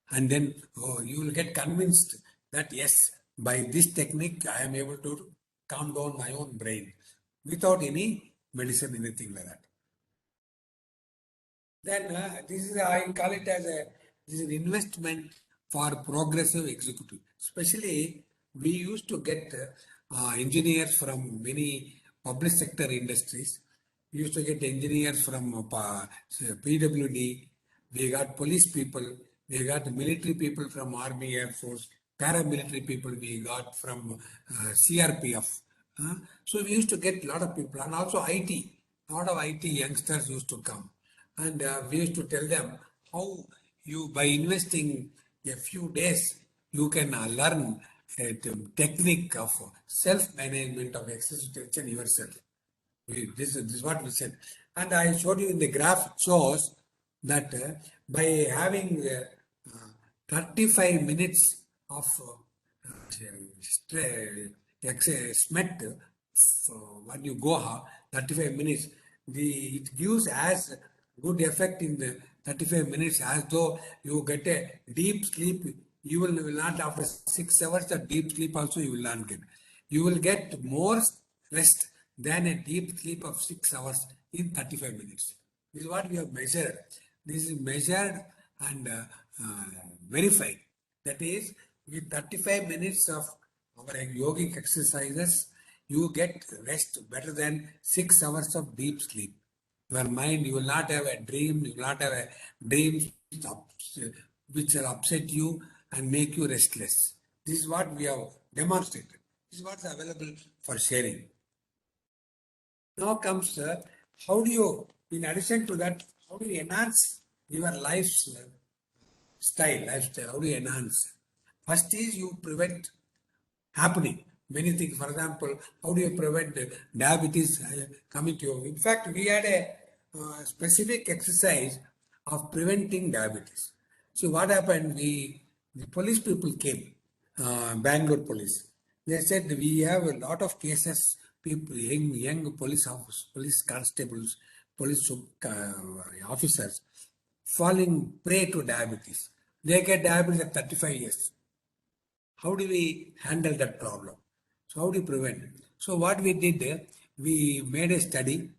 And then you will get convinced that yes, by this technique, I am able to calm down my own brain without any medicine, anything like that. Then this is, I call it as this is an investment for progressive executive. Especially, we used to get engineers from many public sector industries. We used to get engineers from PWD. We got police people. We got military people from Army, Air Force. Paramilitary people we got from CRPF. So we used to get a lot of people, and also IT. A lot of IT youngsters used to come. And we used to tell them how you, by investing a few days, you can learn a technique of self-management of excessive tension yourself. This is what we said. And I showed you in the graph, it shows that by having 35 minutes of SMET, when you go 35 minutes, it gives as good effect in the 35 minutes as though you get a deep sleep. You will not, after 6 hours of deep sleep also you will not get. You will get more rest than a deep sleep of 6 hours in 35 minutes. This is what we have measured. This is measured and verified. That is, with 35 minutes of our yogic exercises, you get rest better than 6 hours of deep sleep. Your mind, you will not have a dream, you will not have a dream which will upset you and make you restless. This is what we have demonstrated. This is what is available for sharing. Now comes how do you, in addition to that, how do you enhance your lifestyle? How do you enhance? First is you prevent happening. Many things, for example, how do you prevent diabetes coming to you? In fact, we had a specific exercise of preventing diabetes. So what happened? The police people came, Bangalore police. They said we have a lot of cases, people, young police officers, police constables, police officers falling prey to diabetes. They get diabetes at 35 years. How do we handle that problem? So how do you prevent? So what we did, we made a study.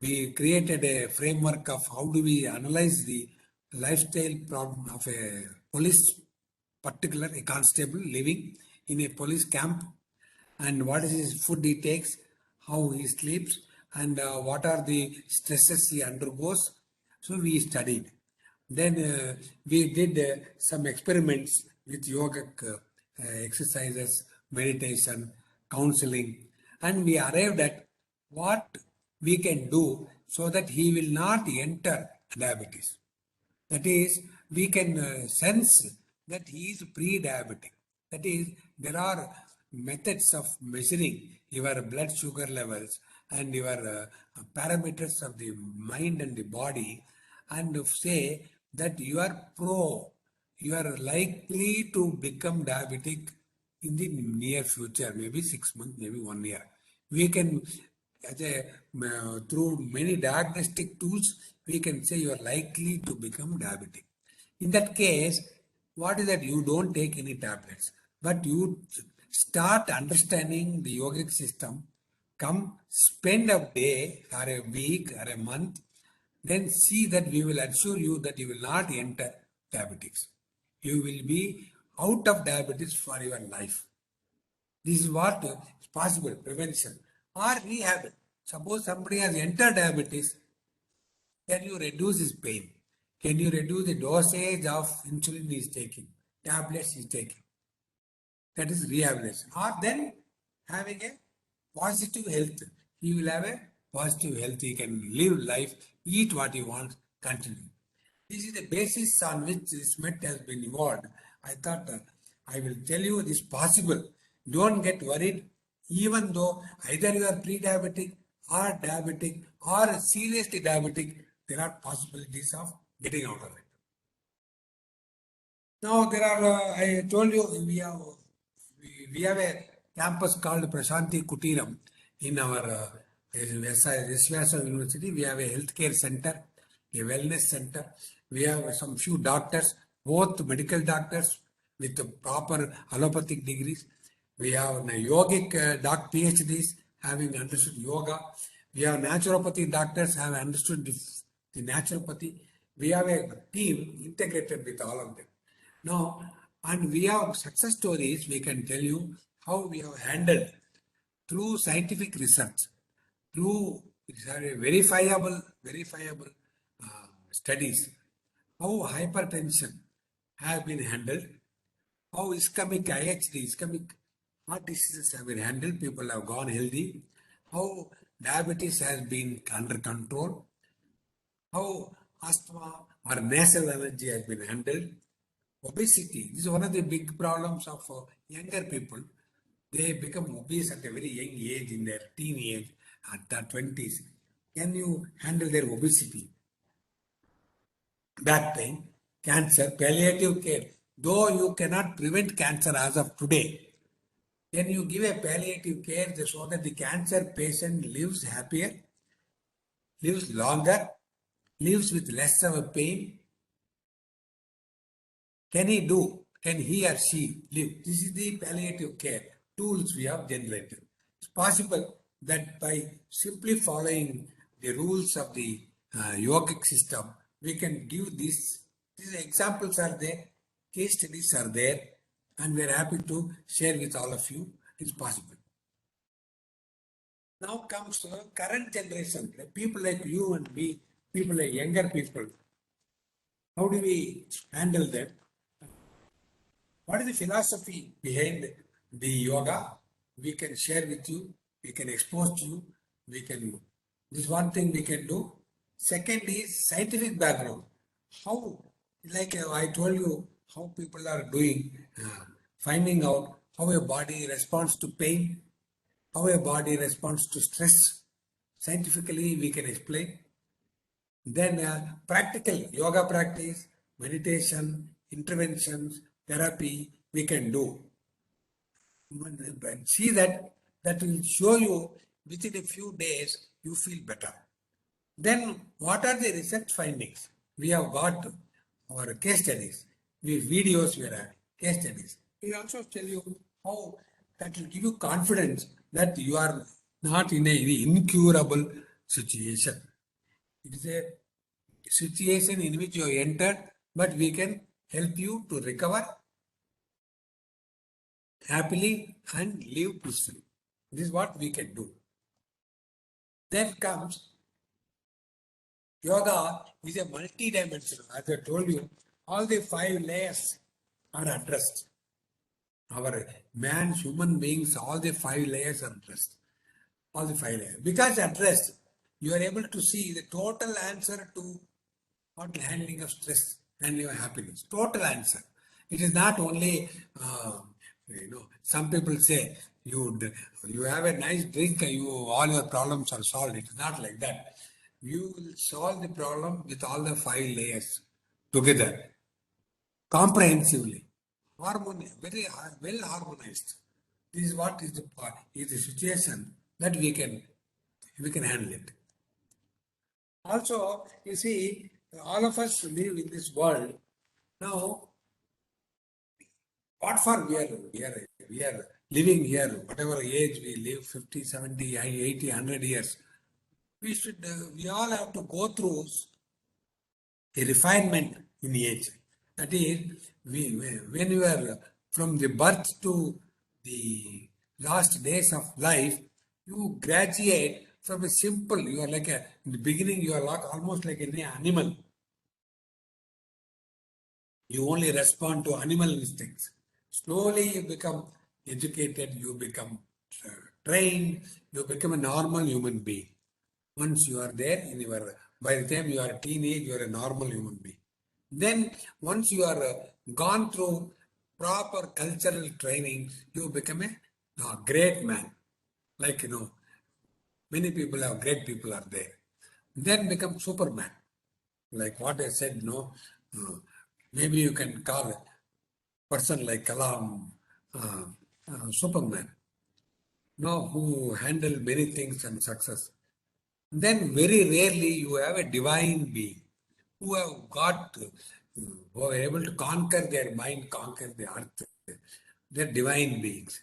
We created a framework of how do we analyze the lifestyle problem of a police, particular a constable living in a police camp, and what is his food he takes, how he sleeps, and what are the stresses he undergoes. So we studied. Then we did some experiments with yogic exercises, meditation, counseling, and we arrived at what we can do so that he will not enter diabetes. That is, we can sense that he is pre-diabetic. That is, there are methods of measuring your blood sugar levels and your parameters of the mind and the body, and say that you are likely to become diabetic in the near future, maybe 6 months, maybe 1 year. We can, through many diagnostic tools, we can say you are likely to become diabetic. In that case, what is that? You don't take any tablets, but you start understanding the yogic system. Come spend a day or a week or a month, then see that we will assure you that you will not enter diabetes. You will be out of diabetes for your life. This is what is possible, prevention or rehab. Suppose somebody has entered diabetes, can you reduce his pain? Can you reduce the dosage of insulin he is taking, tablets he is taking? That is rehabilitation. Or then having a positive health. He will have a positive health. He can live life, eat what he wants, continue. This is the basis on which this method has been evolved. I thought I will tell you this possible. Don't get worried, even though either you are pre-diabetic or diabetic or seriously diabetic, there are possibilities of getting out of it. Now there are, I told you, we have a campus called Prashanti Kutiram in our Visvyasa University. We have a healthcare center, a wellness center. We have some few doctors, both medical doctors with the proper allopathic degrees. We have yogic PhDs having understood yoga. We have naturopathy doctors have understood the naturopathy. We have a team integrated with all of them. Now, and we have success stories we can tell you how we have handled through scientific research, through verifiable studies, how hypertension has been handled, how ischemic ischemic heart diseases have been handled, people have gone healthy, how diabetes has been under control, how asthma or nasal allergy has been handled. Obesity, this is one of the big problems of younger people. They become obese at a very young age, in their teen age, at their 20s. Can you handle their obesity? Back pain, cancer, palliative care. Though you cannot prevent cancer as of today, can you give a palliative care so that the cancer patient lives happier, lives longer, lives with less of a pain? Can he or she live? This is the palliative care tools we have generated. It's possible that by simply following the rules of the yogic system, we can give this. These examples are there, case studies are there, and we are happy to share with all of you. It's possible. Now comes to current generation, people like you and me, people like younger people. How do we handle them? What is the philosophy behind the yoga? We can share with you, we can expose to you, this is one thing we can do. Second is scientific background. How, like I told you, how people are doing, finding out how a body responds to pain, how a body responds to stress. Scientifically, we can explain. Then practical yoga practice, meditation, interventions, therapy we can do. And see that will show you within a few days you feel better. Then what are the research findings? We have got our case studies, we videos, we have case studies. We also tell you how that will give you confidence that you are not in a incurable situation. It is a situation in which you have entered, but we can help you to recover happily and live peacefully. This is what we can do. Then comes yoga is a multi-dimensional. As I told you, all the 5 layers are addressed. Our man, human beings, all the 5 layers are addressed. All the 5 layers. Because addressed, you are able to see the total answer to what handling of stress and your happiness. Total answer. It is not only, some people say you have a nice drink, all your problems are solved. It is not like that. You will solve the problem with all the 5 layers together, comprehensively, very well harmonized. This is what is the situation that we can handle it. Also, you see, all of us live in this world. Now, what for we are living here, whatever age we live, 50, 70, 80, 100 years, we all have to go through a refinement in age. That is, when you are from the birth to the last days of life, you graduate from a simple, you are like in the beginning, you are like almost like an animal. You only respond to animal instincts. Slowly you become educated, you become trained, you become a normal human being. Once you are there, by the time you are a teenage, you are a normal human being. Then once you are gone through proper cultural training, you become a great man. Like, many people have great people are there. Then become Superman. Like what I said, maybe you can call a person like Kalam Superman, who handle many things and success. Then very rarely you have a divine being who are able to conquer their mind, conquer the earth. They're divine beings.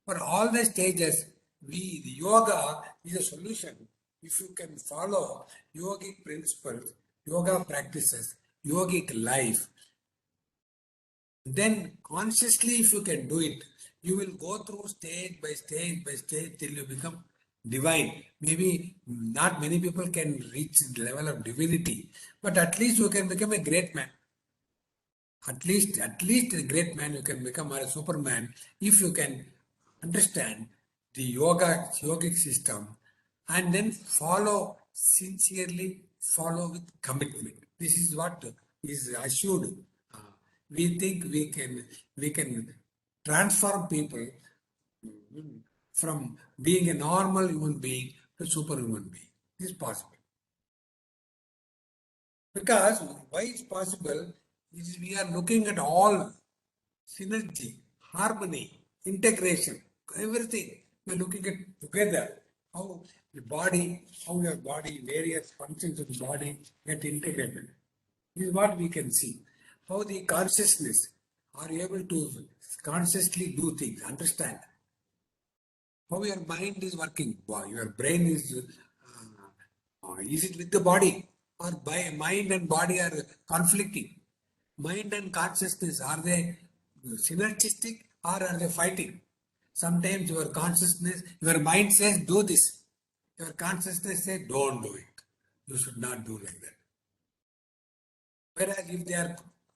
For all the stages, the yoga is a solution. If you can follow yogic principles, yoga practices, yogic life, then consciously if you can do it, you will go through stage by stage by stage till you become divine. Maybe not many people can reach the level of divinity, but at least you can become a great man. At least a great man you can become, or a Superman, if you can understand the yogic system and then sincerely follow with commitment. This is what is assured. We think we can transform people from being a normal human being to superhuman being. This is possible. Because why it's possible is we are looking at all synergy, harmony, integration, everything. We're looking at together how your body, various functions of the body get integrated. This is what we can see. How the consciousness are able to consciously do things, understand. How your mind is working, your brain is it with the body, or by mind and body are conflicting? Mind and consciousness, are they synergistic or are they fighting? Sometimes your mind says do this. Your consciousness says don't do it. You should not do like that. Whereas if they are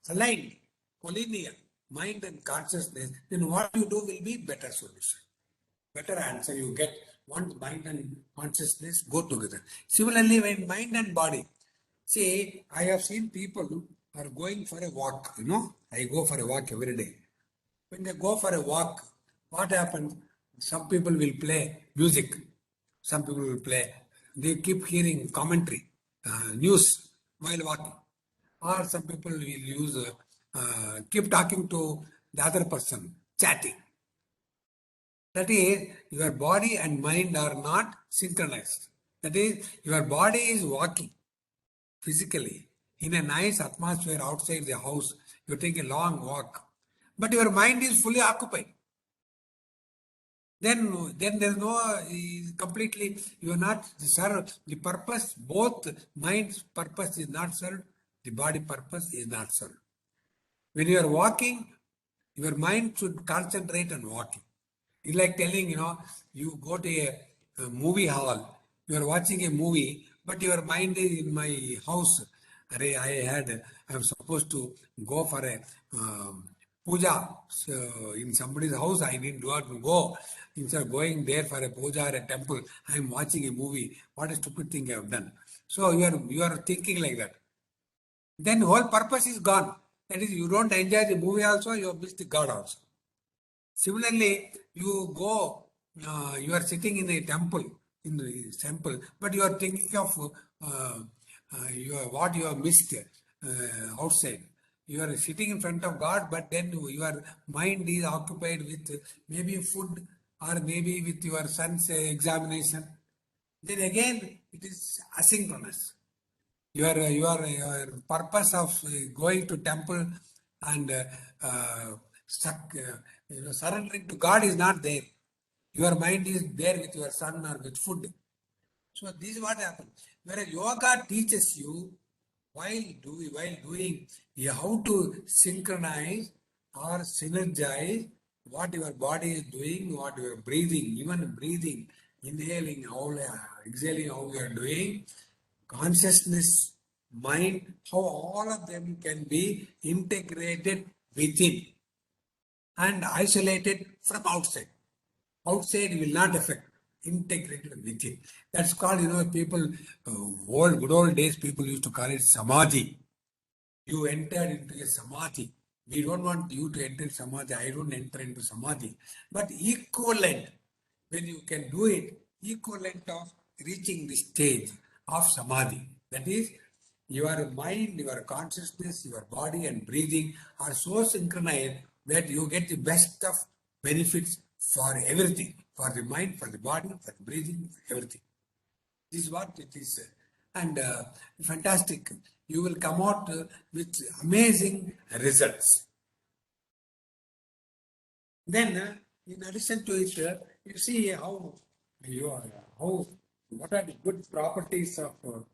aligned, collinear, mind and consciousness, then what you do will be better solution. Better answer you get once mind and consciousness go together. Similarly, when mind and body, see, I have seen people who are going for a walk, I go for a walk every day. When they go for a walk, what happens? Some people will play music, some people will play, they keep hearing commentary, news while walking. Or some people will use keep talking to the other person, chatting. That is, your body and mind are not synchronized. That is, your body is walking physically in a nice atmosphere outside the house. You take a long walk, but your mind is fully occupied. Then there's no completely, you are not served the purpose. Both mind's purpose is not served, the body purpose is not served. When you are walking, your mind should concentrate on walking. It's like telling, you go to a movie hall, you are watching a movie, but your mind is in my house. I'm supposed to go for a puja. So in somebody's house, I need not go. Instead of going there for a puja or a temple, I'm watching a movie. What a stupid thing I have done. So you are thinking like that. Then whole purpose is gone. That is, you don't enjoy the movie also, you have missed the God also. Similarly, you go, you are sitting in a temple, but you are thinking of what you have missed outside. You are sitting in front of God, but then your mind is occupied with maybe food or maybe with your son's examination. Then again, it is asynchronous. Your purpose of going to temple and surrendering to God is not there. Your mind is there with your son or with food. So this is what happens. Whereas yoga teaches you while doing how to synchronize or synergize what your body is doing, what you are breathing, even breathing, inhaling, exhaling, how you are doing, consciousness, mind, how all of them can be integrated within and isolated from outside. Outside will not affect, integrated within. That's called, people, good old days, people used to call it samadhi. You entered into a samadhi. We don't want you to enter samadhi. I don't enter into samadhi. But equivalent, when you can do it, equivalent of reaching the stage of samadhi. That is, your mind, your consciousness, your body and breathing are so synchronized that you get the best of benefits for everything, for the mind, for the body, for the breathing, for everything. This is what it is. And fantastic. You will come out with amazing results. Then, in addition to it, you see what are the good properties of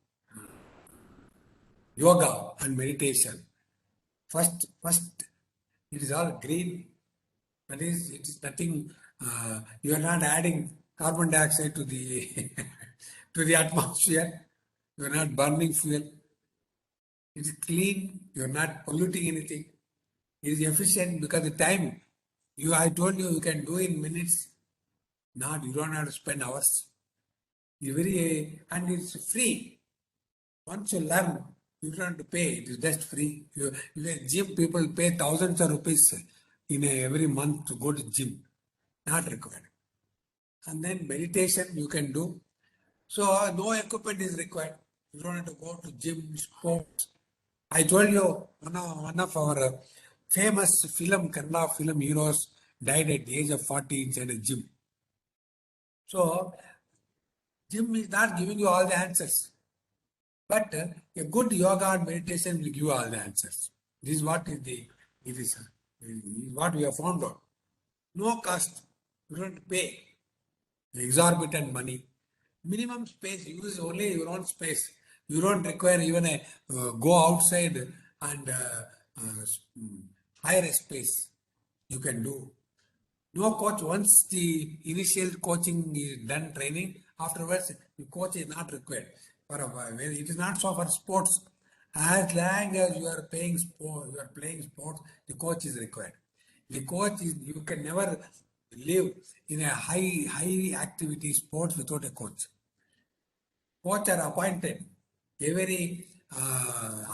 yoga and meditation. First, it is all green. That is, it is nothing. You are not adding carbon dioxide to the to the atmosphere. You are not burning fuel. It is clean. You are not polluting anything. It is efficient because the time I told you can do in minutes. Not you don't have to spend hours. And it's free. Once you learn, you don't have to pay. It is just free. Gym people pay thousands of rupees every month to go to gym. Not required. And then meditation you can do. So no equipment is required. You don't have to go to gym, sports. I told you one of our famous Kannada film heroes died at the age of 40 inside a gym. So gym is not giving you all the answers. But a good yoga and meditation will give you all the answers. This is what what we have found out. No cost. You don't pay exorbitant money. Minimum space, use only your own space. You don't require even a go outside and hire a space. You can do. No coach, once the initial coaching is done training, afterwards the coach is not required. It is not so for sports. As long as you are playing sports, the coach is required. The coach is, you can never live in a high activity sports without a coach. Coach are appointed. Every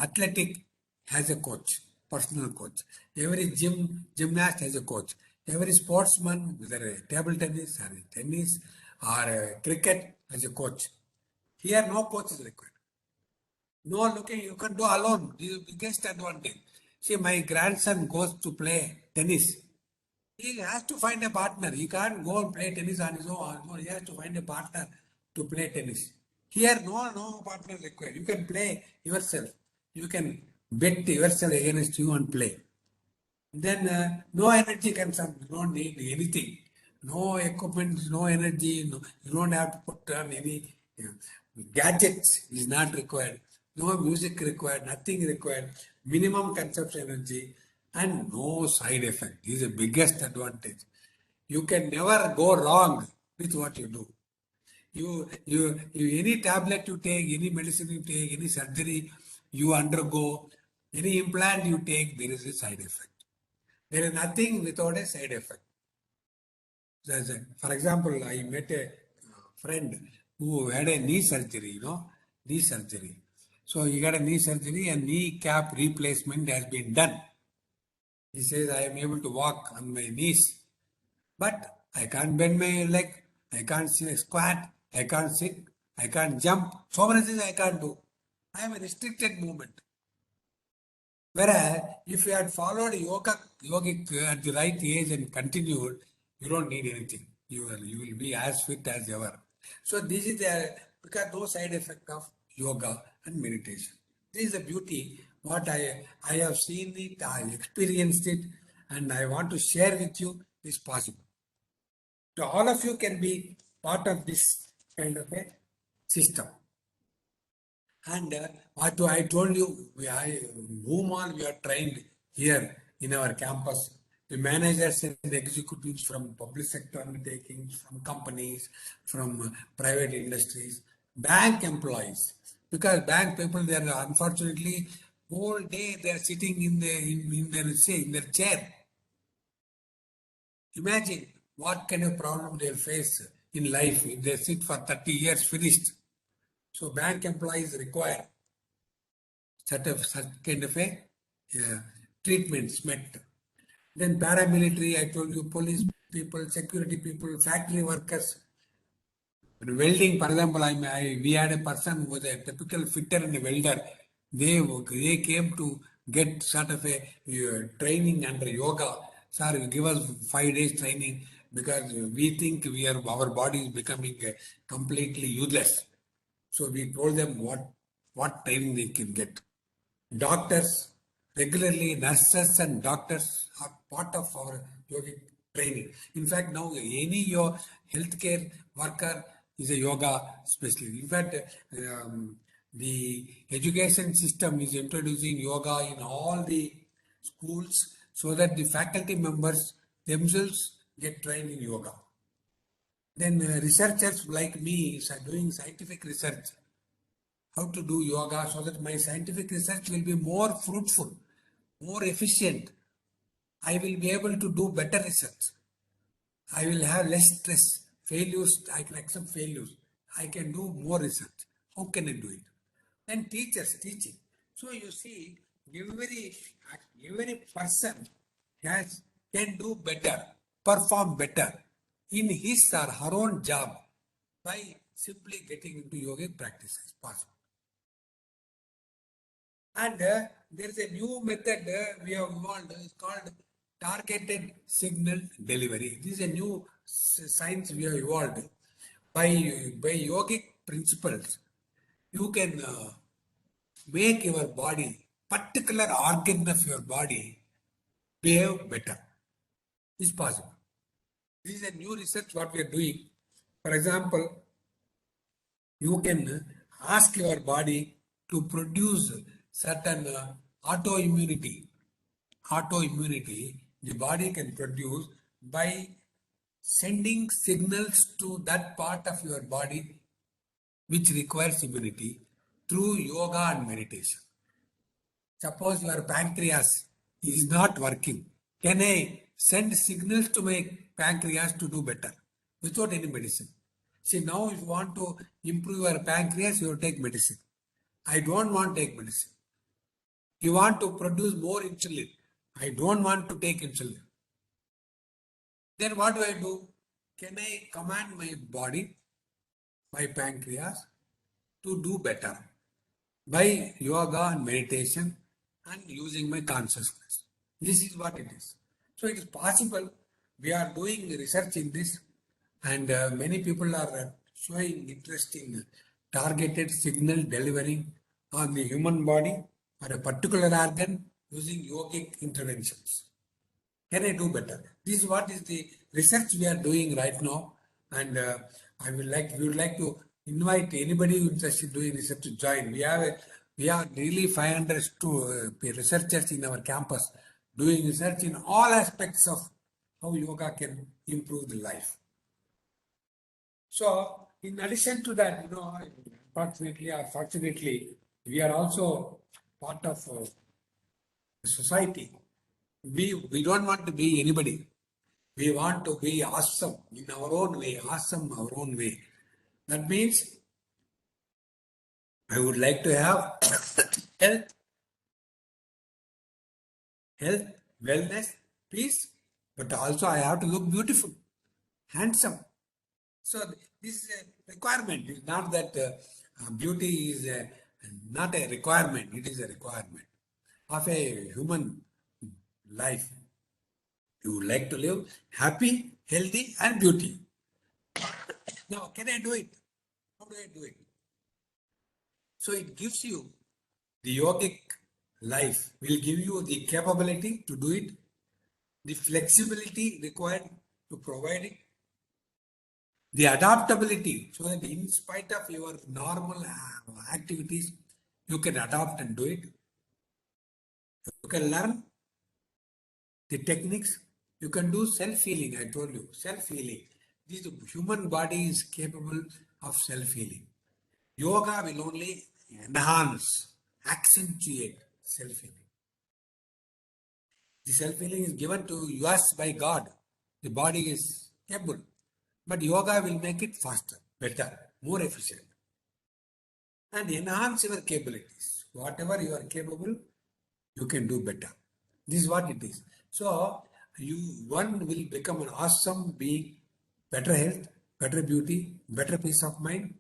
athletic has a coach, personal coach. Every gymnast has a coach. Every sportsman, whether a table tennis or tennis or cricket, has a coach. Here, no coach is required. No looking, you can do alone. This is the biggest advantage. See, my grandson goes to play tennis. He has to find a partner. He can't go and play tennis on his own. He has to find a partner to play tennis. Here, no partner required. You can play yourself. You can bet yourself against you and play. Then no energy consumption. You don't need anything. No equipment, no energy. No, you don't have to put on any gadgets. Is not required. No music required. Nothing required. Minimum consumption energy and no side effect. This is the biggest advantage. You can never go wrong with what you do. You any tablet you take, any medicine you take, any surgery you undergo, any implant you take, there is a side effect. There is nothing without a side effect. For example, I met a friend who had a knee surgery, knee surgery. So he got a knee surgery and knee cap replacement has been done. He says, I am able to walk on my knees, but I can't bend my leg, I can't squat, I can't sit, I can't jump. So many things I can't do. I have a restricted movement. Whereas if you had followed yogic at the right age and continued, you don't need anything. You will be as fit as ever. So this is because no side effect of yoga and meditation. This is the beauty. What I have seen it, I experienced it, and I want to share with you is possible. So all of you can be part of this kind of a system. And what I told you, whom all we are trained here in our campus, the managers and executives from public sector undertakings, from companies, from private industries, bank employees, because bank people, they are unfortunately whole day they are sitting in their chair. Imagine what kind of problem they'll face in life if they sit for 30 years finished. So bank employees require such kind of a treatments met. Then paramilitary, I told you, police people, security people, factory workers, welding, for example, we had a person who was a typical fitter and a welder. They came to get sort of a training under yoga. Sir, give us 5 days training because we think our body is becoming completely useless. So we told them what training they can get. Doctors, regularly nurses and doctors are part of our yogic training. In fact, now any your healthcare worker is a yoga specialist. In fact, the education system is introducing yoga in all the schools so that the faculty members themselves get trained in yoga. Then researchers like me are doing scientific research how to do yoga so that my scientific research will be more fruitful, more efficient. I will be able to do better research. I will have less stress. Failures, I can accept failures. I can do more research. How can I do it? Then teachers teaching. So you see, every person can do better, perform better in his or her own job by simply getting into yogic practices possible. And there is a new method we have evolved. It's called targeted signal delivery. This is a new science we have evolved. By yogic principles, you can make your body, particular organ of your body, behave better. It's possible. This is a new research what we are doing. For example, you can ask your body to produce certain autoimmunity. Autoimmunity, the body can produce by sending signals to that part of your body which requires immunity through yoga and meditation. Suppose your pancreas is not working. Can I send signals to my pancreas to do better without any medicine? See, now if you want to improve your pancreas, you take medicine. I don't want to take medicine. You want to produce more insulin. I don't want to take insulin. Then what do? Can I command my body, my pancreas, to do better by yoga and meditation and using my consciousness. This is what it is. So it is possible. We are doing research in this, and many people are showing interest in targeted signal delivering on the human body or a particular organ using yogic interventions. Can I do better? This is what is the research we are doing right now, and we would like to invite anybody who is interested in doing research to join. We are nearly 500 researchers in our campus doing research in all aspects of how yoga can improve the life. So, in addition to that, unfortunately or fortunately, we are also part of society. We don't want to be anybody. We want to be awesome in our own way, awesome our own way. That means I would like to have health, wellness, peace, but also I have to look beautiful, handsome. So this is a requirement. It's not that beauty is not a requirement. It is a requirement of a human life. You would like to live happy, healthy, and beauty. Now, can I do it? How do I do it? So it gives you the yogic life will give you the capability to do it, the flexibility required to provide it, the adaptability so that in spite of your normal activities, you can adapt and do it. You can learn the techniques. You can do self-healing. I told you, self-healing. This human body is capable of self-healing. Yoga will only enhance, accentuate self-healing. The self-healing is given to us by God. The body is capable. But yoga will make it faster, better, more efficient. And enhance your capabilities. Whatever you are capable, you can do better. This is what it is. So, one will become an awesome being, better health, better beauty, better peace of mind,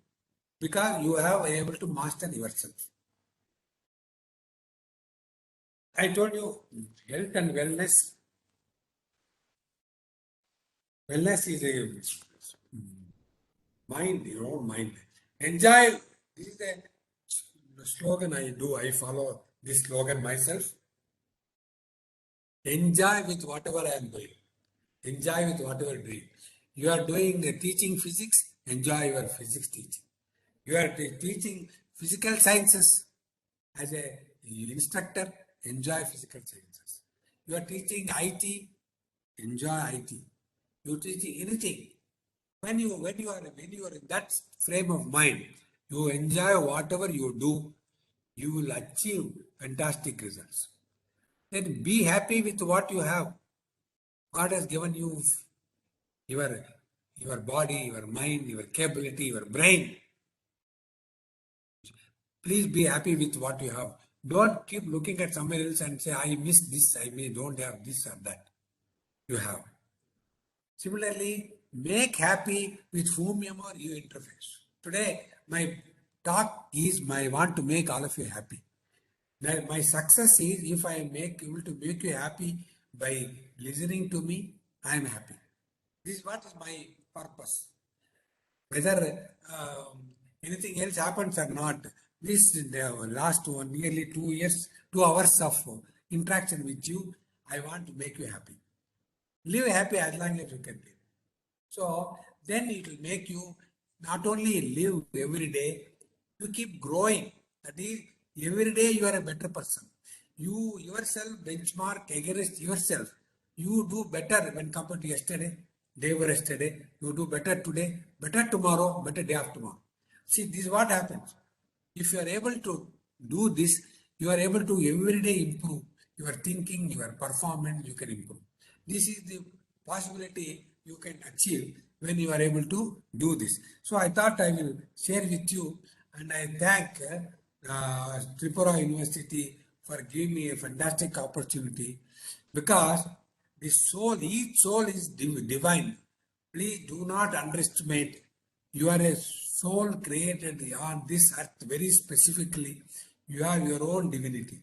because you have able to master yourself. I told you, health and wellness. Wellness is a mind, your own mind. Enjoy. This is the slogan I do. I follow this slogan myself. Enjoy with whatever I am doing. Enjoy with whatever doing. You are doing teaching physics, enjoy your physics teaching. You are teaching physical sciences as a instructor, enjoy physical sciences. You are teaching IT, enjoy IT. You are teaching anything. When you are in that frame of mind, you enjoy whatever you do, you will achieve fantastic results. Then be happy with what you have. God has given you your body, your mind, your capability, your brain. Please be happy with what you have. Don't keep looking at somewhere else and say, I miss this, don't have this or that. You have. Similarly, make happy with whomever you interface. Today, my talk is I want to make all of you happy. Now, my success is if I am able to make you happy by listening to me, I am happy. This is what is my purpose. Whether anything else happens or not, this the last nearly 2 years, 2 hours of interaction with you, I want to make you happy. Live happy as long as you can live. So then it will make you not only live every day, you keep growing. That is, every day you are a better person. You yourself benchmark against yourself. You do better when compared to yesterday, day before yesterday. You do better today, better tomorrow, better day after tomorrow. See, this is what happens. If you are able to do this, you are able to every day improve your thinking, your performance, you can improve. This is the possibility you can achieve when you are able to do this. So I thought I will share with you, and I thank Tripura University for giving me a fantastic opportunity, because the soul, each soul is divine. Please do not underestimate. You are a soul created on this earth very specifically. You have your own divinity.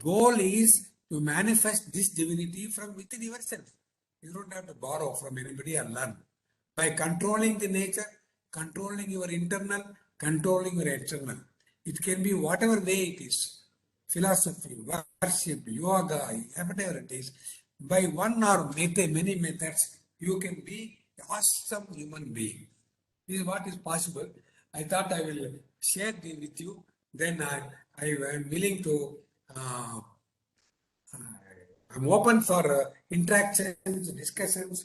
goal is to manifest this divinity from within yourself. You don't have to borrow from anybody or learn. By controlling the nature, controlling your internal, controlling your external. It can be whatever way it is. Philosophy, worship, yoga, whatever it is. By one or many methods, you can be an awesome human being. This is what is possible. I thought I will share this with you. Then I am willing to, I'm open for interactions, discussions.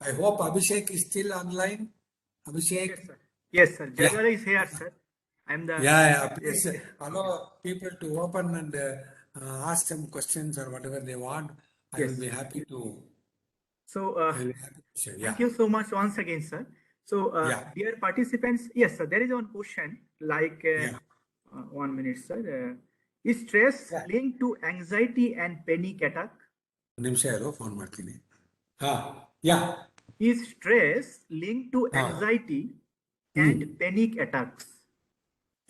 I hope Abhishek is still online. Abhishek? Yes, sir. Yes, sir. Yeah. Jagara is here, sir. I'm the. Yeah. Please Yes, yes. allow people to open and ask some questions or whatever they want. I will Yes. be happy to. So, I will be happy to share. Yeah. thank you so much once again, sir. So, Yeah. dear participants, yes, sir, there is one question like, Yeah. 1 minute, sir. Is stress Yeah. linked to anxiety and panic attack? ನಿಮಿಷ ಇರು phone ಮಾಡ್ತೀನಿ ಹಾ ಯಾ Is stress linked to Ah. anxiety and panic attacks?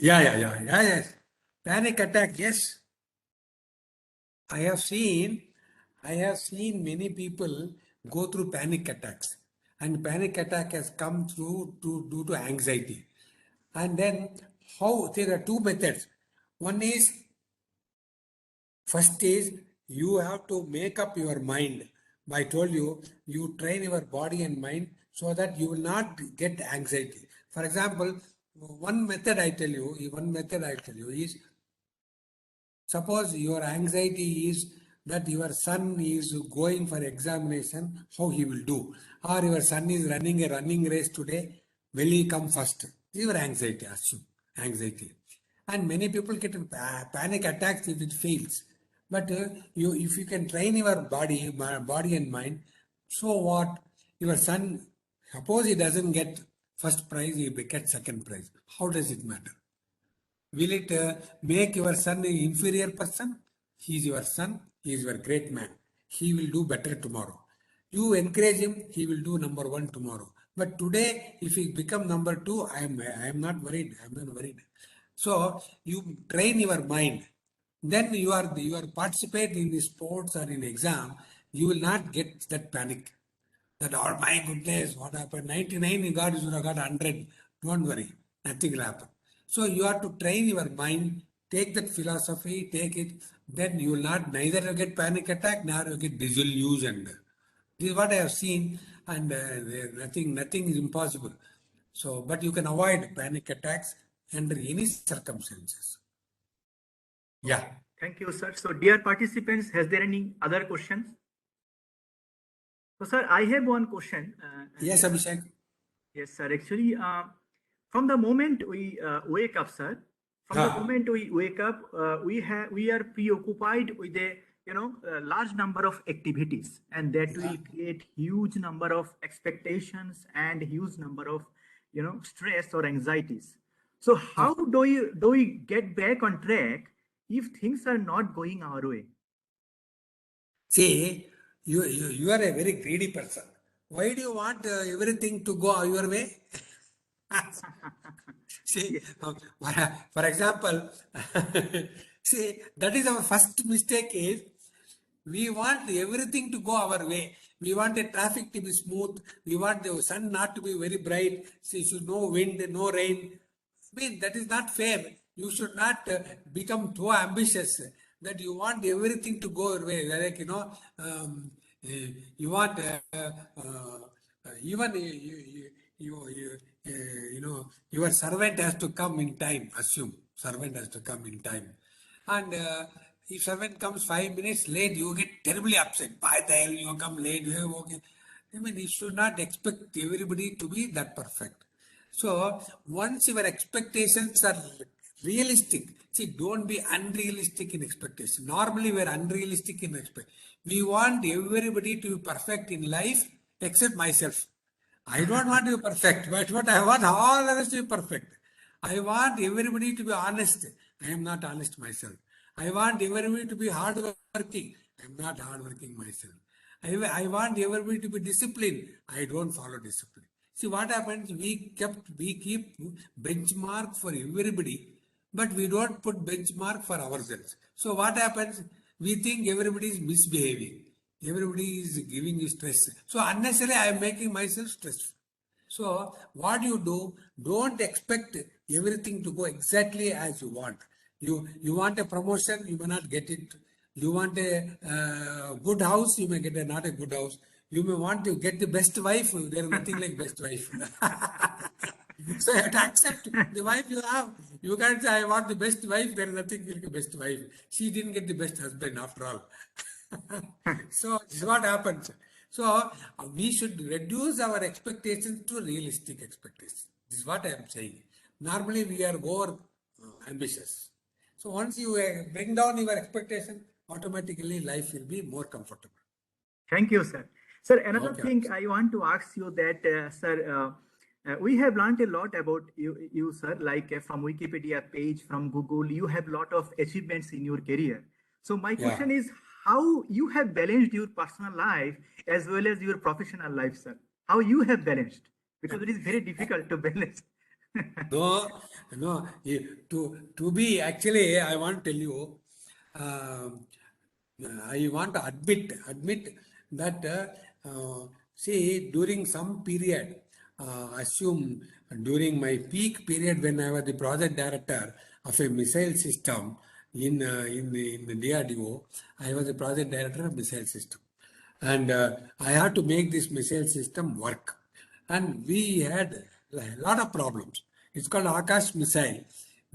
Yes. Panic attack, yes. I have seen many people go through panic attacks, and panic attack has come through due to anxiety. And then how there are two methods. One is first is you have to make up your mind. I told you, you train your body and mind so that you will not get anxiety. For example, one method I tell you is suppose your anxiety is that your son is going for examination, how he will do, or your son is running a running race today, will he come first? This is your anxiety, assume anxiety. And many people get panic attacks if it fails. But if you can train your body and mind, so what? Your son, suppose he doesn't get first prize, he gets second prize. How does it matter? Will it make your son an inferior person? He is your son, he is your great man. He will do better tomorrow. You encourage him, he will do number one tomorrow. But today, if he become number two, I am not worried. I am not worried. So you train your mind. Then you are participate in the sports or in exam, you will not get that panic. That, oh my goodness, what happened? 99 you got, you should have got 100. Don't worry, nothing will happen. So you have to train your mind, take that philosophy, take it, then you will not neither will get panic attack nor you get disillusioned. This is what I have seen, and nothing is impossible. So, but you can avoid panic attacks under any circumstances. Yeah. Thank you, sir. So, dear participants, has there any other questions? So, sir, I have one question. Yes, Abhishek. Yes, sir. Actually, from the moment we wake up, sir, from the moment we wake up, we are preoccupied with a large number of activities, and that will create huge number of expectations and huge number of stress or anxieties. So, how do we get back on track if things are not going our way? See, you are a very greedy person. Why do you want everything to go your way? See, for example, see, that is our first mistake is we want everything to go our way. We want the traffic to be smooth. We want the sun not to be very bright. See, should no wind, no rain. I mean, that is not fair. You should not become too ambitious that you want everything to go your way. Like, you want even your servant has to come in time. Assume servant has to come in time, and if servant comes 5 minutes late, you get terribly upset. Why the hell you come late? Okay. I mean, you should not expect everybody to be that perfect. So once your expectations are realistic, see, don't be unrealistic in expectation. Normally, we are unrealistic in expectation. We want everybody to be perfect in life except myself. I don't want to be perfect, but I want all others to be perfect. I want everybody to be honest. I am not honest myself. I want everybody to be hardworking. I am not hardworking myself. I want everybody to be disciplined. I don't follow discipline. See what happens? We keep benchmark for everybody, but we don't put benchmark for ourselves. So what happens? we think everybody is misbehaving. Everybody is giving you stress. So unnecessarily, I am making myself stressful. So what you do, don't expect everything to go exactly as you want. You want a promotion, you may not get it. You want a good house, you may get not a good house. You may want to get the best wife, there is nothing like best wife. So you have to accept the wife you have. You can't say, I want the best wife, there is nothing like a best wife. She didn't get the best husband after all. So this is what happens. So we should reduce our expectations to realistic expectations. This is what I am saying. Normally we are over ambitious. So once you bring down your expectation, automatically life will be more comfortable. Thank you, sir. Sir, another Okay. thing I want to ask you that, sir, we have learned a lot about you sir, like from Wikipedia page, from Google, you have a lot of achievements in your career. So my Yeah. question is, how you have balanced your personal life as well as your professional life, sir? How you have balanced? Because it is very difficult to balance. No, no. To be actually, I want to tell you, um, I want to admit that see during some period, assume during my peak period when I was the project director of a missile system in the DRDO, I was the project director of missile system, and I had to make this missile system work. And we had a lot of problems. It's called Akash missile.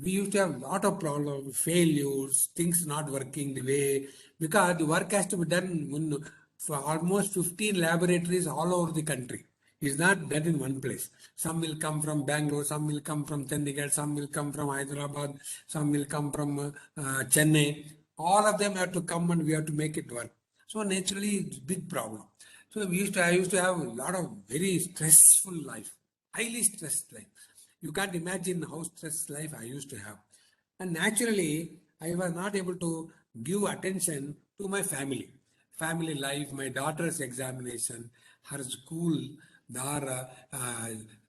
We used to have a lot of problems, failures, things not working the way, because the work has to be done for almost 15 laboratories all over the country. It's not done in one place. Some will come from Bangalore, some will come from Chandigarh, some will come from Hyderabad, some will come from Chennai. All of them have to come and we have to make it work. So naturally, it's a big problem. So I used to have a lot of very stressful life, highly stressed life. You can't imagine how stressed life I used to have. And naturally, I was not able to give attention to my family life, my daughter's examination, her school,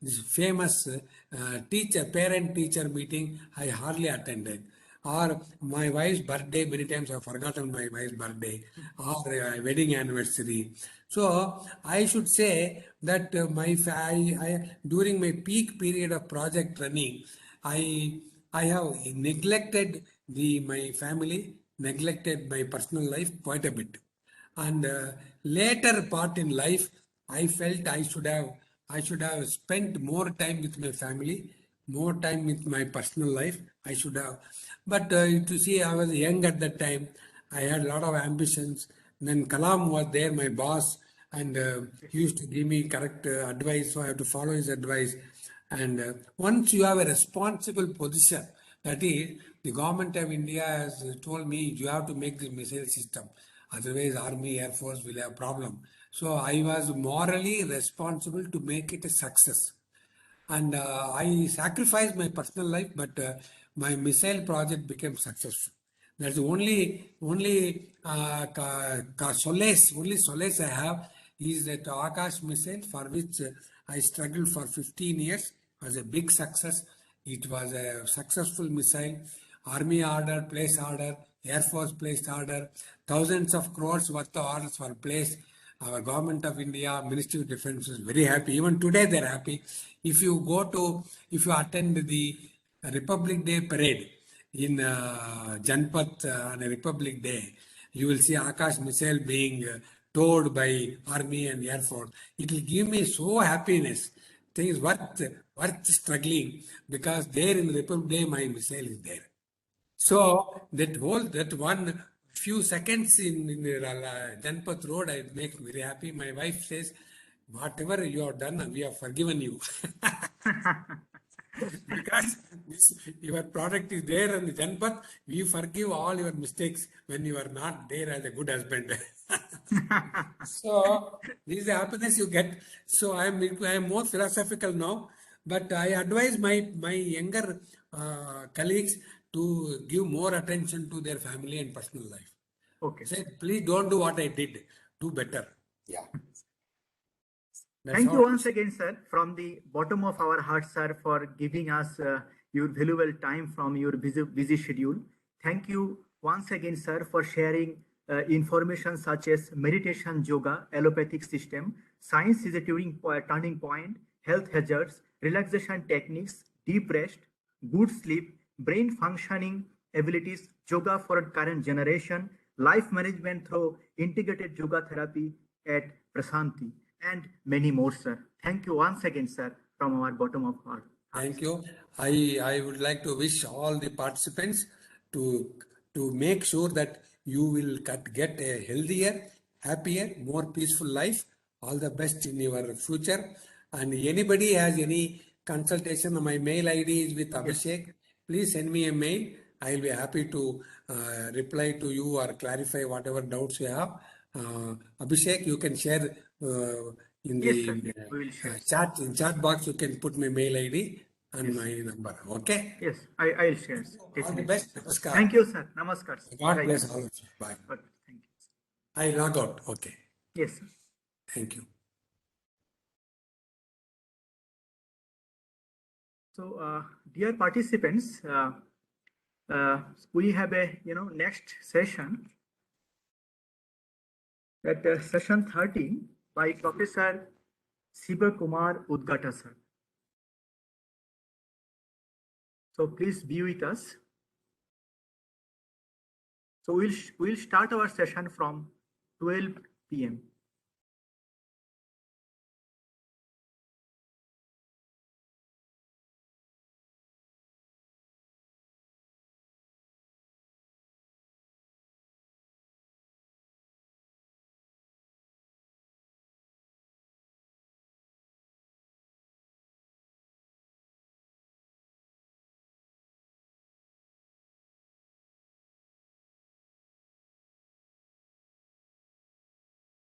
this famous parent-teacher meeting, I hardly attended. Or my wife's birthday, many times I've forgotten my wife's birthday, or wedding anniversary. So I should say that during my peak period of project running, I have neglected my family, neglected my personal life quite a bit. And later part in life, I felt I should have spent more time with my family, more time with my personal life. I should have, but to see, I was young at that time. I had a lot of ambitions. Then Kalam was there, my boss, and he used to give me correct advice, so I have to follow his advice. And once you have a responsible position, that is, the government of India has told me you have to make the missile system. Otherwise, Army, Air Force will have problem. So I was morally responsible to make it a success. And I sacrificed my personal life, but my missile project became successful. That's the only solace I have is that Akash missile, for which I struggled for 15 years, was a big success. It was a successful missile. Army order, place order, Air Force placed order, thousands of crores worth of orders were placed. Our government of India, Ministry of Defense is very happy. Even today they're happy. If you attend the Republic Day parade in Janpat on a Republic Day, you will see Akash missile being towed by Army and Air Force. It will give me so happiness. Things worth struggling, because there in the Republic Day my missile is there. So that one few seconds in the Janpat road, it makes me very happy. My wife says, whatever you have done, we have forgiven you. Because your product is there on the Janpat, we forgive all your mistakes when you are not there as a good husband. So this is the happiness you get. So I am more philosophical now, but I advise my younger colleagues to give more attention to their family and personal life. Okay. Say, please don't do what I did. Do better. Yeah. That's Thank how you I once see. again, sir, from the bottom of our hearts, sir, for giving us your valuable time from your busy schedule. Thank you once again, sir, for sharing information such as meditation, yoga, allopathic system, science is a turning point, health hazards, relaxation techniques, deep rest, good sleep, brain functioning abilities, yoga for current generation, life management through integrated yoga therapy at Prasanti, and many more, sir. Thank you once again, sir, from our bottom of heart. Thank you. I would like to wish all the participants to make sure that you will get a healthier, happier, more peaceful life. All the best in your future. And anybody has any consultation, my mail ID is with Abhishek. Please send me a mail. I will be happy to reply to you or clarify whatever doubts you have. Abhishek, you can share in Yes, the sir. We will share. chat box. You can put my mail ID and my number. Okay. Yes, I'll share. All the Definitely. best. Namaskar. Thank you, sir. Namaskar. Sir. God Right. bless all of you. Bye. Okay, thank you. I log out. Okay. Yes, sir. Thank you. So, dear participants, we have a next session, that session 13 by Professor Siva Kumar Udgata, sir. So please be with us. So we'll start our session from 12 p.m.